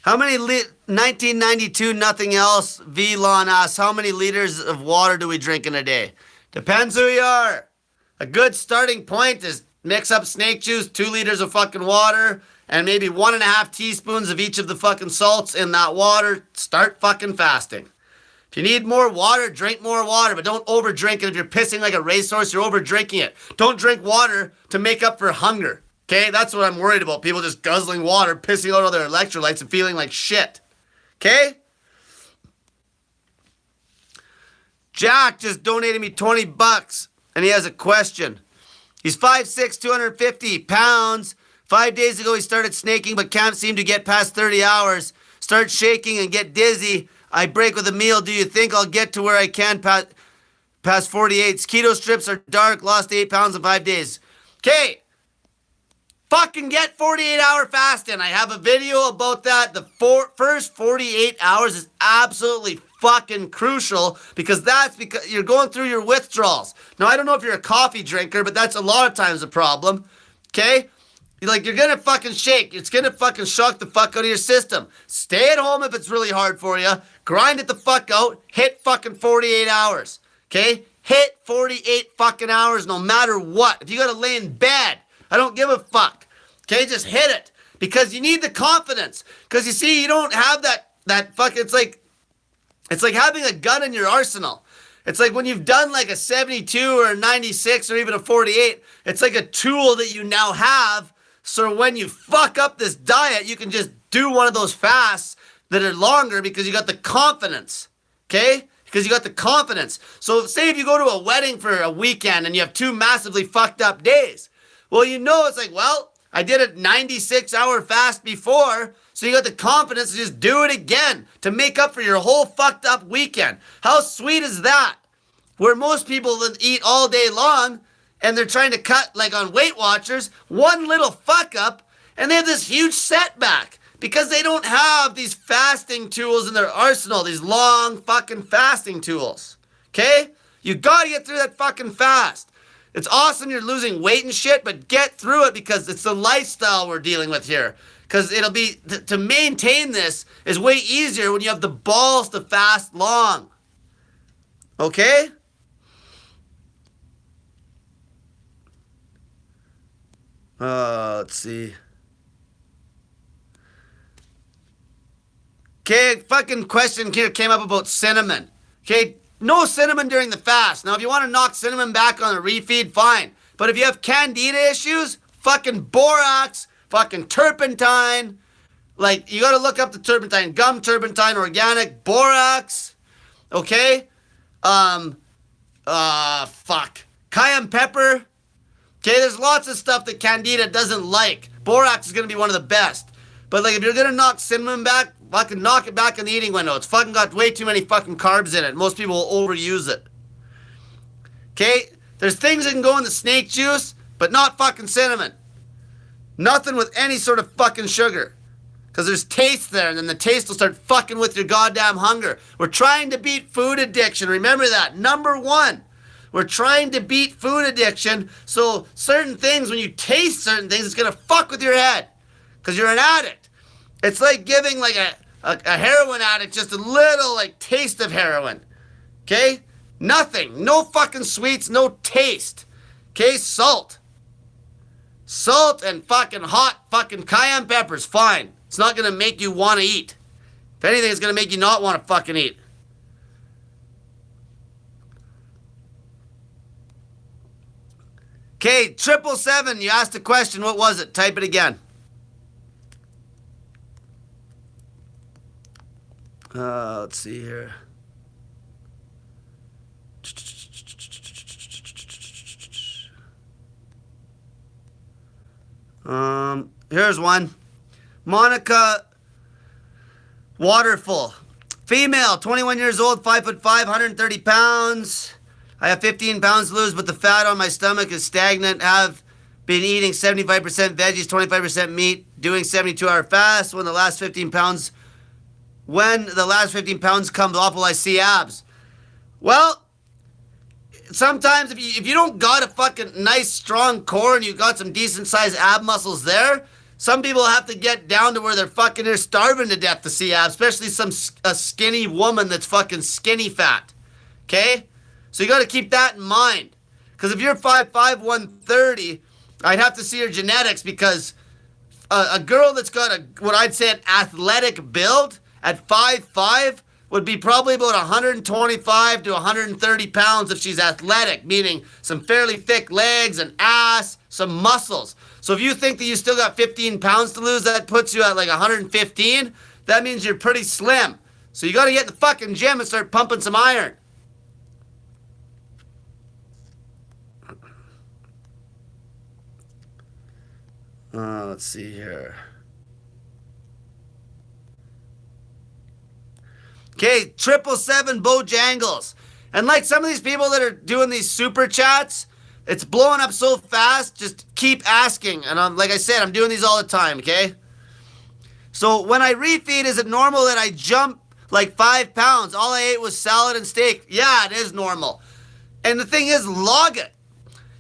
S1: many 1992, nothing else. V-Lon asks, how many liters of water do we drink in a day? Depends who you are. A good starting point is mix up snake juice, 2 liters of fucking water, and maybe 1.5 teaspoons of each of the fucking salts in that water. Start fucking fasting. If you need more water, drink more water, but don't over drink it. If you're pissing like a racehorse, you're over drinking it. Don't drink water to make up for hunger. Okay? That's what I'm worried about. People just guzzling water, pissing out all their electrolytes and feeling like shit. Okay? Jack just donated me $20 and he has a question. He's 5'6", 250 pounds. 5 days ago he started snaking but can't seem to get past 30 hours. Start shaking and get dizzy. I break with a meal. Do you think I'll get to where I can past 48s? Keto strips are dark. Lost 8 pounds in 5 days. Okay. Fucking get 48-hour fasting. I have a video about that. The first 48 hours is absolutely fucking crucial because you're going through your withdrawals. Now, I don't know if you're a coffee drinker, but that's a lot of times a problem. Okay? You're gonna fucking shake. It's gonna fucking shock the fuck out of your system. Stay at home if it's really hard for you. Grind it the fuck out. Hit fucking 48 hours. Okay? Hit 48 fucking hours no matter what. If you gotta lay in bed, I don't give a fuck. Okay? Just hit it. Because you need the confidence. Because you see, you don't have that fucking, it's like having a gun in your arsenal. It's like when you've done like a 72 or a 96 or even a 48, it's like a tool that you now have. So when you fuck up this diet, you can just do one of those fasts that are longer because you got the confidence. Okay? Because you got the confidence. So say if you go to a wedding for a weekend and you have 2 massively fucked up days. Well, you know, it's like, well, I did a 96-hour fast before, so you got the confidence to just do it again to make up for your whole fucked up weekend. How sweet is that? Where most people eat all day long and they're trying to cut like on Weight Watchers, one little fuck up and they have this huge setback because they don't have these fasting tools in their arsenal, these long fucking fasting tools. Okay? You gotta get through that fucking fast. It's awesome you're losing weight and shit, but get through it because it's the lifestyle we're dealing with here. Because it'll be, to maintain this is way easier when you have the balls to fast long. Okay? Let's see. Okay, fucking question here came up about cinnamon. Okay, no cinnamon during the fast. Now, if you want to knock cinnamon back on a refeed, fine. But if you have candida issues, fucking borax, fucking turpentine. Like, you gotta look up the turpentine. Gum turpentine, organic, borax. Okay? Cayenne pepper. Okay, there's lots of stuff that candida doesn't like. Borax is gonna be one of the best. But, like, if you're gonna knock cinnamon back, fucking knock it back in the eating window. It's fucking got way too many fucking carbs in it. Most people will overuse it. Okay? There's things that can go in the snake juice, but not fucking cinnamon. Nothing with any sort of fucking sugar. Because there's taste there, and then the taste will start fucking with your goddamn hunger. We're trying to beat food addiction. Remember that. Number one. We're trying to beat food addiction. So certain things, when you taste certain things, it's going to fuck with your head. Because you're an addict. It's like giving like a heroin addict just a little like taste of heroin. Okay? Nothing. No fucking sweets. No taste. Okay? Salt. Salt and fucking hot fucking cayenne peppers. Fine. It's not going to make you want to eat. If anything, it's going to make you not want to fucking eat. Okay, 777, you asked a question. What was it? Type it again. Let's see here. Here's one. Monica Waterful. Female, 21 years old, 5'5", 130 pounds. I have 15 pounds to lose, but the fat on my stomach is stagnant. Have been eating 75% veggies, 25% meat, doing 72-hour fast. When the last 15 pounds comes off, will I see abs? Well, sometimes if you don't got a fucking nice strong core and you got some decent sized ab muscles there, some people have to get down to where they're fucking they're starving to death to see abs, especially a skinny woman that's fucking skinny fat. Okay? So you got to keep that in mind. Because if you're 5'5", 130, I'd have to see your genetics, because a girl that's got what I'd say an athletic build at 5'5" would be probably about 125 to 130 pounds if she's athletic, meaning some fairly thick legs, an ass, some muscles. So if you think that you still got 15 pounds to lose, that puts you at like 115. That means you're pretty slim. So you got to get in the fucking gym and start pumping some iron. Let's see here. Okay, 777 Bojangles. And like some of these people that are doing these super chats, it's blowing up so fast, just keep asking. And like I said, I'm doing these all the time, okay? So when I refeed, is it normal that I jump like 5 pounds? All I ate was salad and steak. Yeah, it is normal. And the thing is, log it.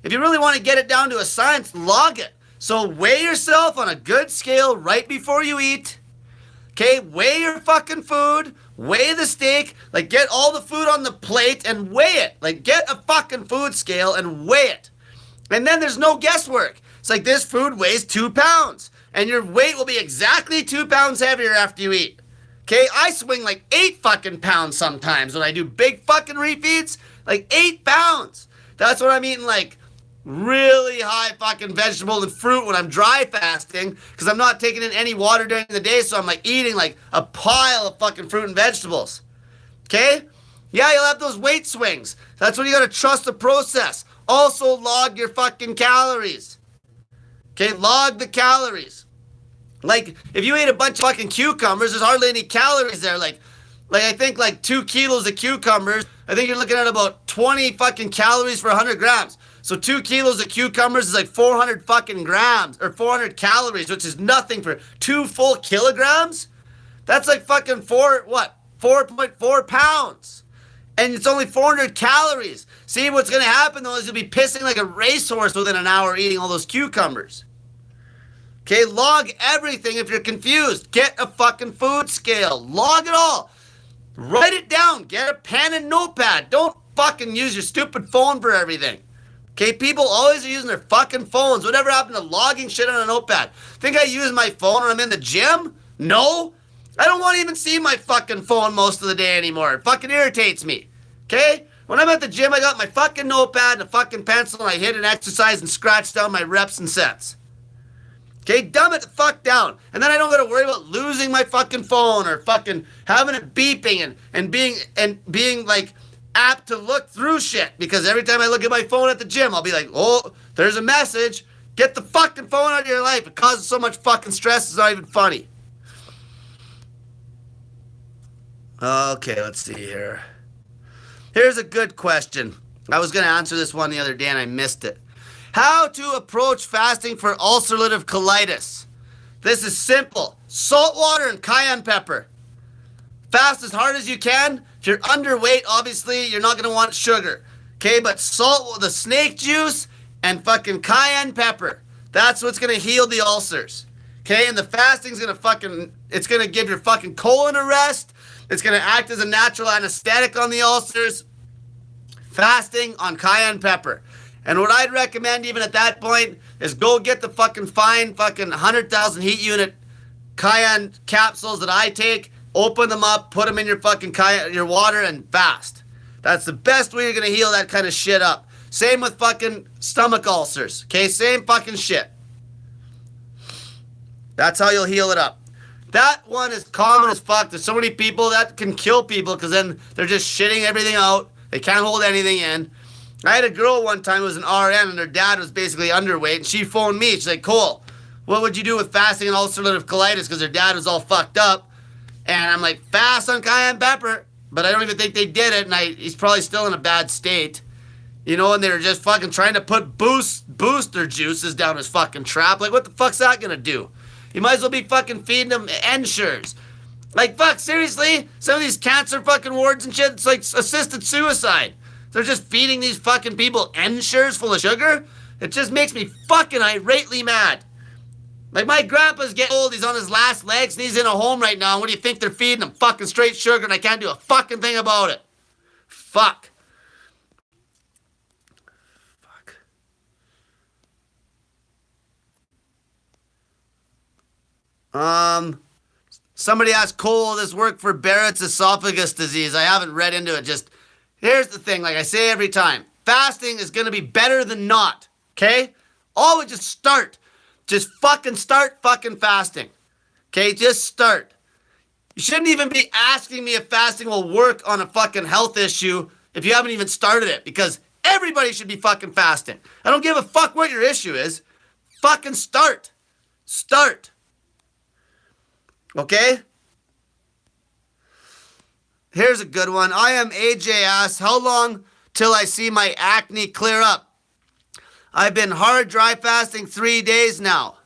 S1: If you really want to get it down to a science, log it. So weigh yourself on a good scale right before you eat. Okay, weigh your fucking food. Weigh the steak. Like, get all the food on the plate and weigh it. Like, get a fucking food scale and weigh it. And then there's no guesswork. It's like, this food weighs 2 pounds. And your weight will be exactly 2 pounds heavier after you eat. Okay, I swing like 8 fucking pounds sometimes when I do big fucking refeeds. Like 8 pounds. That's what I'm eating, like really high fucking vegetable and fruit when I'm dry fasting, because I'm not taking in any water during the day, so I'm like eating like a pile of fucking fruit and vegetables. Okay? Yeah, you'll have those weight swings. That's when you gotta trust the process. Also log your fucking calories. Okay, log the calories. Like, if you ate a bunch of fucking cucumbers, there's hardly any calories there. Like I think like 2 kilos of cucumbers, I think you're looking at about 20 fucking calories for 100 grams. So 2 kilos of cucumbers is like 400 fucking grams, or 400 calories, which is nothing for 2 full kilograms. That's like fucking 4.4 pounds. And it's only 400 calories. See, what's going to happen though is you'll be pissing like a racehorse within an hour eating all those cucumbers. Okay, log everything if you're confused. Get a fucking food scale. Log it all. Write it down. Get a pen and notepad. Don't fucking use your stupid phone for everything. Okay, people always are using their fucking phones. Whatever happened to logging shit on a notepad? Think I use my phone when I'm in the gym? No. I don't want to even see my fucking phone most of the day anymore. It fucking irritates me. Okay? When I'm at the gym, I got my fucking notepad and a fucking pencil and I hit an exercise and scratch down my reps and sets. Okay, dumb it the fuck down. And then I don't gotta worry about losing my fucking phone or fucking having it beeping and being like apt to look through shit. Because every time I look at my phone at the gym, I'll be like, oh, there's a message. Get the fucking phone out of your life. It causes so much fucking stress, it's not even funny. Okay, let's see here. Here's a good question. I was gonna answer this one the other day and I missed it. How to approach fasting for ulcerative colitis. This is simple. Salt water and cayenne pepper. Fast as hard as you can. If you're underweight, obviously, you're not going to want sugar. Okay, but salt, the snake juice, and fucking cayenne pepper. That's what's going to heal the ulcers. Okay, and the fasting's going to it's going to give your fucking colon a rest. It's going to act as a natural anesthetic on the ulcers. Fasting on cayenne pepper. And what I'd recommend even at that point is go get the fucking fine fucking 100,000 heat unit cayenne capsules that I take, open them up, put them in your fucking your water and fast. That's the best way you're going to heal that kind of shit up. Same with fucking stomach ulcers. Okay, same fucking shit. That's how you'll heal it up. That one is common as fuck. There's so many people that can kill people because then they're just shitting everything out. They can't hold anything in. I had a girl one time who was an RN and her dad was basically underweight and she phoned me. She's like, Cole, what would you do with fasting and ulcerative colitis? Because her dad was all fucked up. And I'm like, fast on cayenne pepper. But I don't even think they did it and he's probably still in a bad state. You know, and they were just fucking trying to put booster juices down his fucking trap. Like, what the fuck's that gonna do? You might as well be fucking feeding them Ensures. Like, fuck, seriously? Some of these cancer fucking wards and shit, it's like assisted suicide. They're just feeding these fucking people Ensures full of sugar? It just makes me fucking irately mad. Like, my grandpa's getting old, he's on his last legs, and he's in a home right now, and what do you think they're feeding him? Fucking straight sugar, and I can't do a fucking thing about it. Fuck. Somebody asked Cole, this work for Barrett's esophagus disease. I haven't read into it. Just, here's the thing, like I say every time. Fasting is going to be better than not, okay? Always just start. Just fucking start fucking fasting. Okay, just start. You shouldn't even be asking me if fasting will work on a fucking health issue if you haven't even started it, because everybody should be fucking fasting. I don't give a fuck what your issue is. Fucking start. Start. Okay? Here's a good one. I am AJ asks, how long till I see my acne clear up? I've been hard dry fasting 3 days now.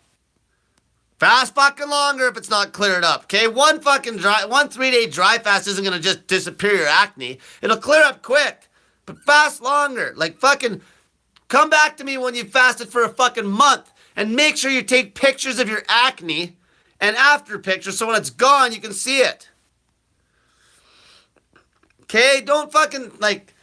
S1: Fast fucking longer if it's not cleared up, okay? One 3-day dry fast isn't gonna just disappear your acne. It'll clear up quick, but fast longer. Like fucking come back to me when you fasted for a fucking month and make sure you take pictures of your acne and after pictures so when it's gone you can see it. Okay? Don't fucking, like,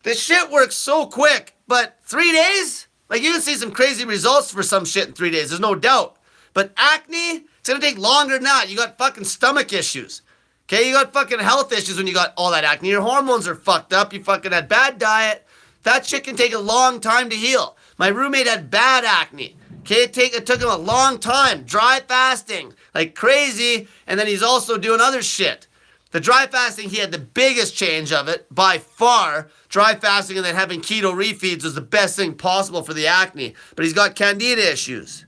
S1: this shit works so quick, but 3 days? Like, you can see some crazy results for some shit in 3 days, there's no doubt. But acne, it's gonna take longer than that. You got fucking stomach issues. Okay, you got fucking health issues when you got all that acne. Your hormones are fucked up. You fucking had bad diet. That shit can take a long time to heal. My roommate had bad acne. Okay, it took him a long time. Dry fasting, like crazy. And then he's also doing other shit. The dry fasting, he had the biggest change of it by far. Dry fasting and then having keto refeeds was the best thing possible for the acne. But he's got candida issues.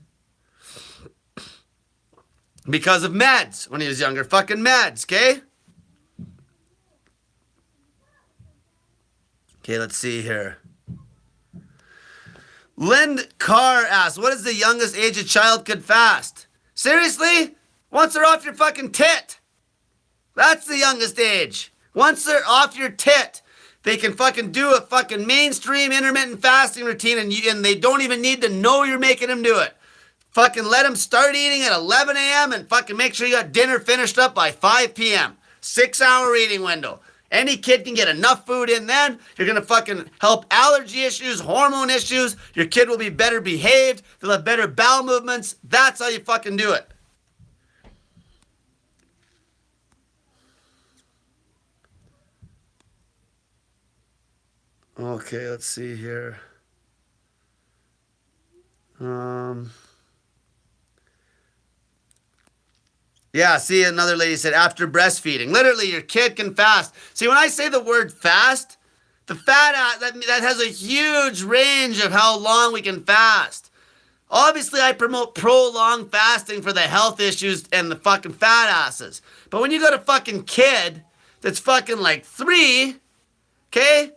S1: Because of meds when he was younger. Fucking meds, okay? Okay, let's see here. Lind Carr asks, what is the youngest age a child could fast? Seriously? Once they're off your fucking tit. That's the youngest age. Once they're off your tit, they can fucking do a fucking mainstream intermittent fasting routine and they don't even need to know you're making them do it. Fucking let them start eating at 11 a.m. and fucking make sure you got dinner finished up by 5 p.m. 6-hour eating window. Any kid can get enough food in then. You're going to fucking help allergy issues, hormone issues. Your kid will be better behaved. They'll have better bowel movements. That's how you fucking do it. Okay, let's see here. Yeah, see, another lady said after breastfeeding. Literally, your kid can fast. See, when I say the word fast, the fat that has a huge range of how long we can fast. Obviously, I promote prolonged fasting for the health issues and the fucking fat asses. But when you got a fucking kid that's fucking like 3, okay?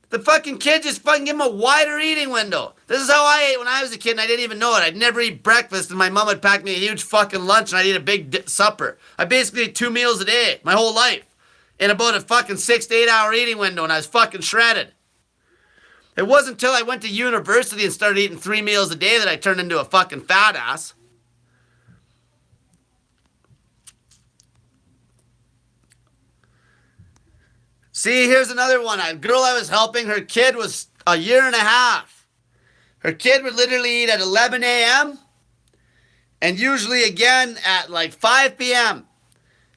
S1: The fucking kid just fucking give him a wider eating window. This is how I ate when I was a kid and I didn't even know it. I'd never eat breakfast and my mom would pack me a huge fucking lunch and I'd eat a big supper. I basically ate 2 meals a day my whole life in about a fucking 6 to 8 hour eating window and I was fucking shredded. It wasn't until I went to university and started eating 3 meals a day that I turned into a fucking fat ass. See, here's another one. A girl I was helping, her kid was a year and a half. Her kid would literally eat at 11 a.m. and usually again at like 5 p.m.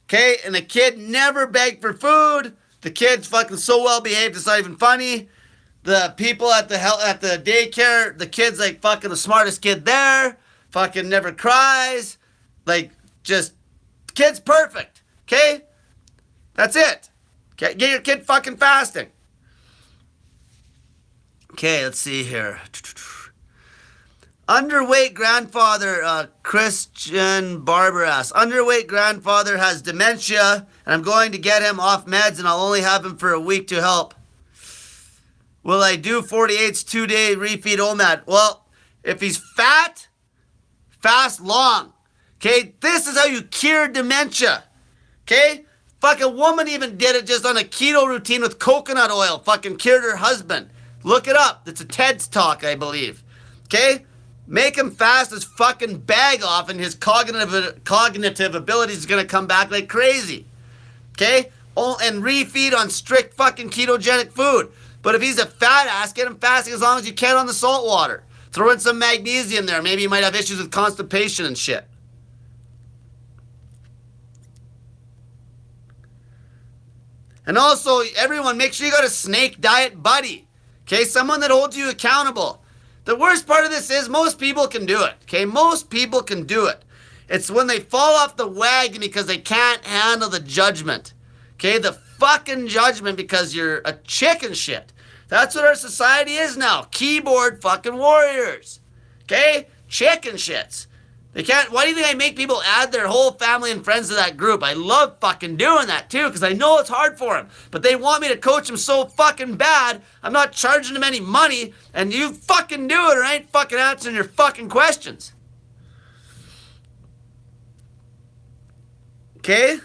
S1: Okay, and the kid never begged for food. The kid's fucking so well behaved, it's not even funny. The people at the daycare, the kid's like fucking the smartest kid there. Fucking never cries. Like, just, kid's perfect. Okay? That's it. Okay, get your kid fucking fasting. Okay, let's see here. Underweight grandfather, Christian Barber asks, underweight grandfather has dementia, and I'm going to get him off meds, and I'll only have him for a week to help. Will I do 48's 2-day refeed OMAD? Well, if he's fat, fast long. Okay, this is how you cure dementia. Okay? Fucking woman even did it just on a keto routine with coconut oil. Fucking cured her husband. Look it up. It's a TED's talk, I believe. Okay? Make him fast his fucking bag off and his cognitive abilities is going to come back like crazy. Okay? Oh, and refeed on strict fucking ketogenic food. But if he's a fat ass, get him fasting as long as you can on the salt water. Throw in some magnesium there. Maybe you might have issues with constipation and shit. And also, everyone, make sure you got a snake diet buddy. Okay? Someone that holds you accountable. The worst part of this is most people can do it. Okay? Most people can do it. It's when they fall off the wagon because they can't handle the judgment. Okay? The fucking judgment because you're a chicken shit. That's what our society is now. Keyboard fucking warriors. Okay? Chicken shits. They can't. Why do you think I make people add their whole family and friends to that group? I love fucking doing that too because I know it's hard for them. But they want me to coach them so fucking bad, I'm not charging them any money, and you fucking do it or I ain't fucking answering your fucking questions. Okay?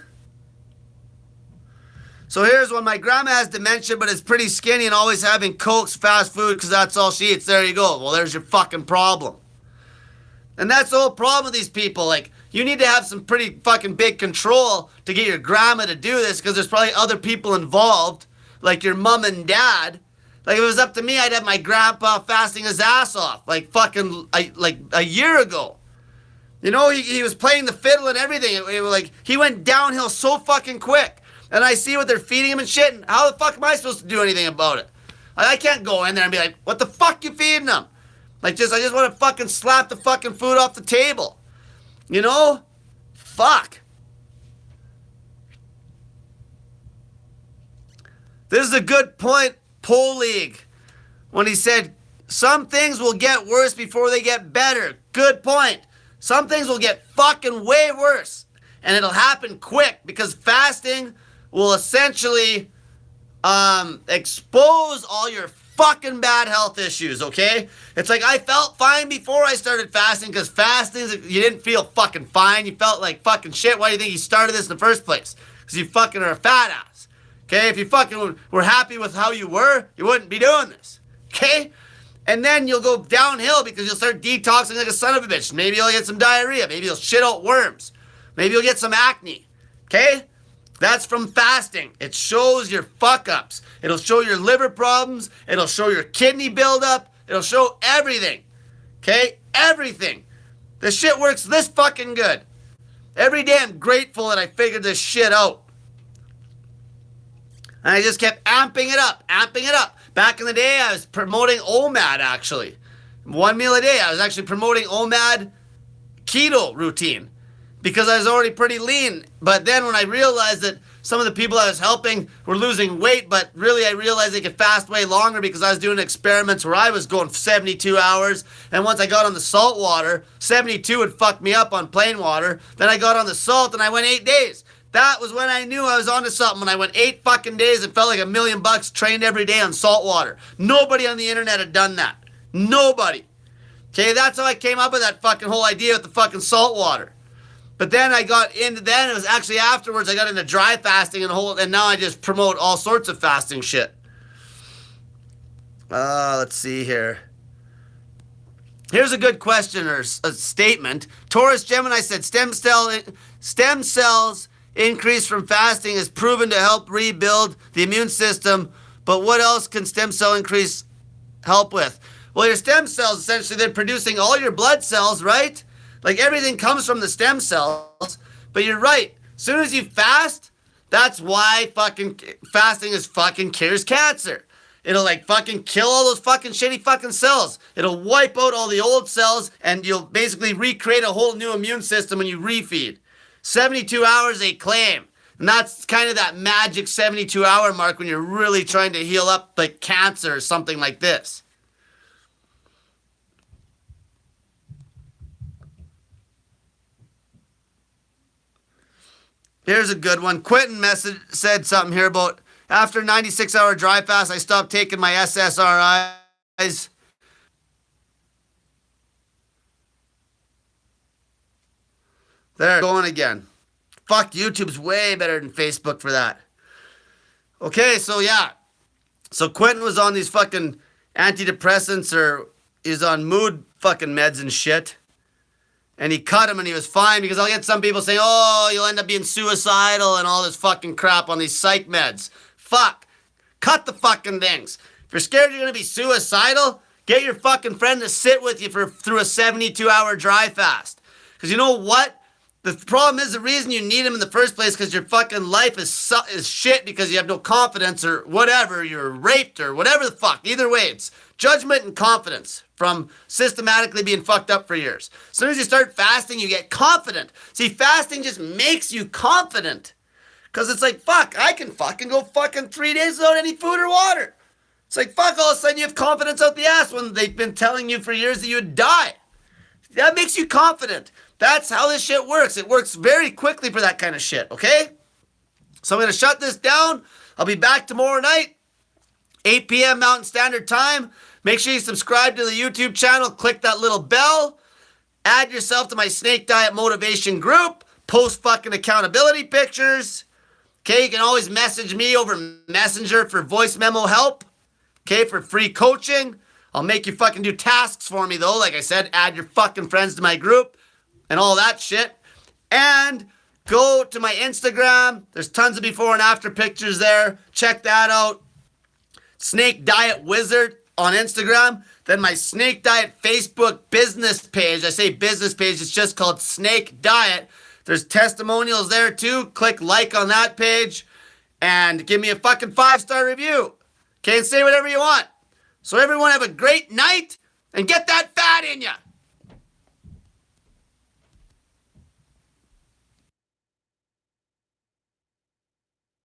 S1: So here's one. My grandma has dementia but is pretty skinny and always having Cokes, fast food because that's all she eats. There you go. Well, there's your fucking problem. And that's the whole problem with these people. Like, you need to have some pretty fucking big control to get your grandma to do this because there's probably other people involved, like your mom and dad. Like, if it was up to me, I'd have my grandpa fasting his ass off, like fucking, like a year ago. You know, he was playing the fiddle and everything. It was like, he went downhill so fucking quick. And I see what they're feeding him and shit, and how the fuck am I supposed to do anything about it? I can't go in there and be like, what the fuck you feeding him? Like, I just want to fucking slap the fucking food off the table. You know? Fuck. This is a good point, Pole League, when he said, some things will get worse before they get better. Good point. Some things will get fucking way worse. And it'll happen quick because fasting will essentially expose all your fucking bad health issues, okay? It's like I felt fine before I started fasting because fasting, you didn't feel fucking fine. You felt like fucking shit. Why do you think you started this in the first place? Because you fucking are a fat ass, okay? If you fucking were happy with how you were, you wouldn't be doing this, okay? And then you'll go downhill because you'll start detoxing like a son of a bitch. Maybe you'll get some diarrhea. Maybe you'll shit out worms. Maybe you'll get some acne, okay? That's from fasting. It shows your fuck-ups. It'll show your liver problems. It'll show your kidney buildup. It'll show everything. Okay? Everything. This shit works this fucking good. Every day I'm grateful that I figured this shit out. And I just kept amping it up. Back in the day, I was promoting OMAD, actually. 1 meal a day. I was actually promoting OMAD keto routine because I was already pretty lean. But then when I realized that some of the people I was helping were losing weight, but really I realized they could fast way longer because I was doing experiments where I was going 72 hours. And once I got on the salt water, 72 would fuck me up on plain water. Then I got on the salt and I went 8 days. That was when I knew I was onto something. When I went 8 fucking days and felt like $1 million trained every day on salt water. Nobody on the internet had done that. Nobody. Okay, that's how I came up with that fucking whole idea with the fucking salt water. But then I got into, then it was actually afterwards I got into dry fasting and now I just promote all sorts of fasting shit. Let's see here. Here's a good question or a statement. Taurus Gemini said stem cells increase from fasting is proven to help rebuild the immune system, but what else can stem cell increase help with? Well, your stem cells, essentially, they're producing all your blood cells, right? Like, everything comes from the stem cells. But you're right. As soon as you fast, that's why fucking fasting is fucking cures cancer. It'll, like, fucking kill all those fucking shitty fucking cells. It'll wipe out all the old cells, and you'll basically recreate a whole new immune system when you refeed. 72 hours, they claim. And that's kind of that magic 72-hour mark when you're really trying to heal up, like, cancer or something like this. Here's a good one. Quentin said something here about after 96-hour dry fast, I stopped taking my SSRIs. There, going again. Fuck, YouTube's way better than Facebook for that. Okay, so yeah. So Quentin was on these fucking antidepressants or is on mood fucking meds and shit. And he cut him and he was fine because I'll get some people saying, oh, you'll end up being suicidal and all this fucking crap on these psych meds. Fuck. Cut the fucking things. If you're scared you're going to be suicidal, get your fucking friend to sit with you through a 72-hour dry fast. Because you know what? The problem is the reason you need him in the first place because your fucking life is shit because you have no confidence or whatever. You're raped or whatever the fuck. Either way, it's judgment and confidence from systematically being fucked up for years. As soon as you start fasting, you get confident. See, fasting just makes you confident. Because it's like, fuck, I can fucking go fucking 3 days without any food or water. It's like, fuck, all of a sudden you have confidence out the ass when they've been telling you for years that you would die. That makes you confident. That's how this shit works. It works very quickly for that kind of shit, okay? So I'm going to shut this down. I'll be back tomorrow night, 8 p.m. Mountain Standard Time. Make sure you subscribe to the YouTube channel. Click that little bell. Add yourself to my Snake Diet Motivation group. Post fucking accountability pictures. Okay, you can always message me over Messenger for voice memo help. Okay, for free coaching. I'll make you fucking do tasks for me though. Like I said, add your fucking friends to my group and all that shit. And go to my Instagram. There's tons of before and after pictures there. Check that out. Snake Diet Wizard on Instagram. Then my Snake Diet Facebook business page. I say business page. It's just called Snake Diet. There's testimonials there too. Click like on that page. And give me a fucking 5-star review. Okay, and say whatever you want. So everyone have a great night. And get that fat in ya.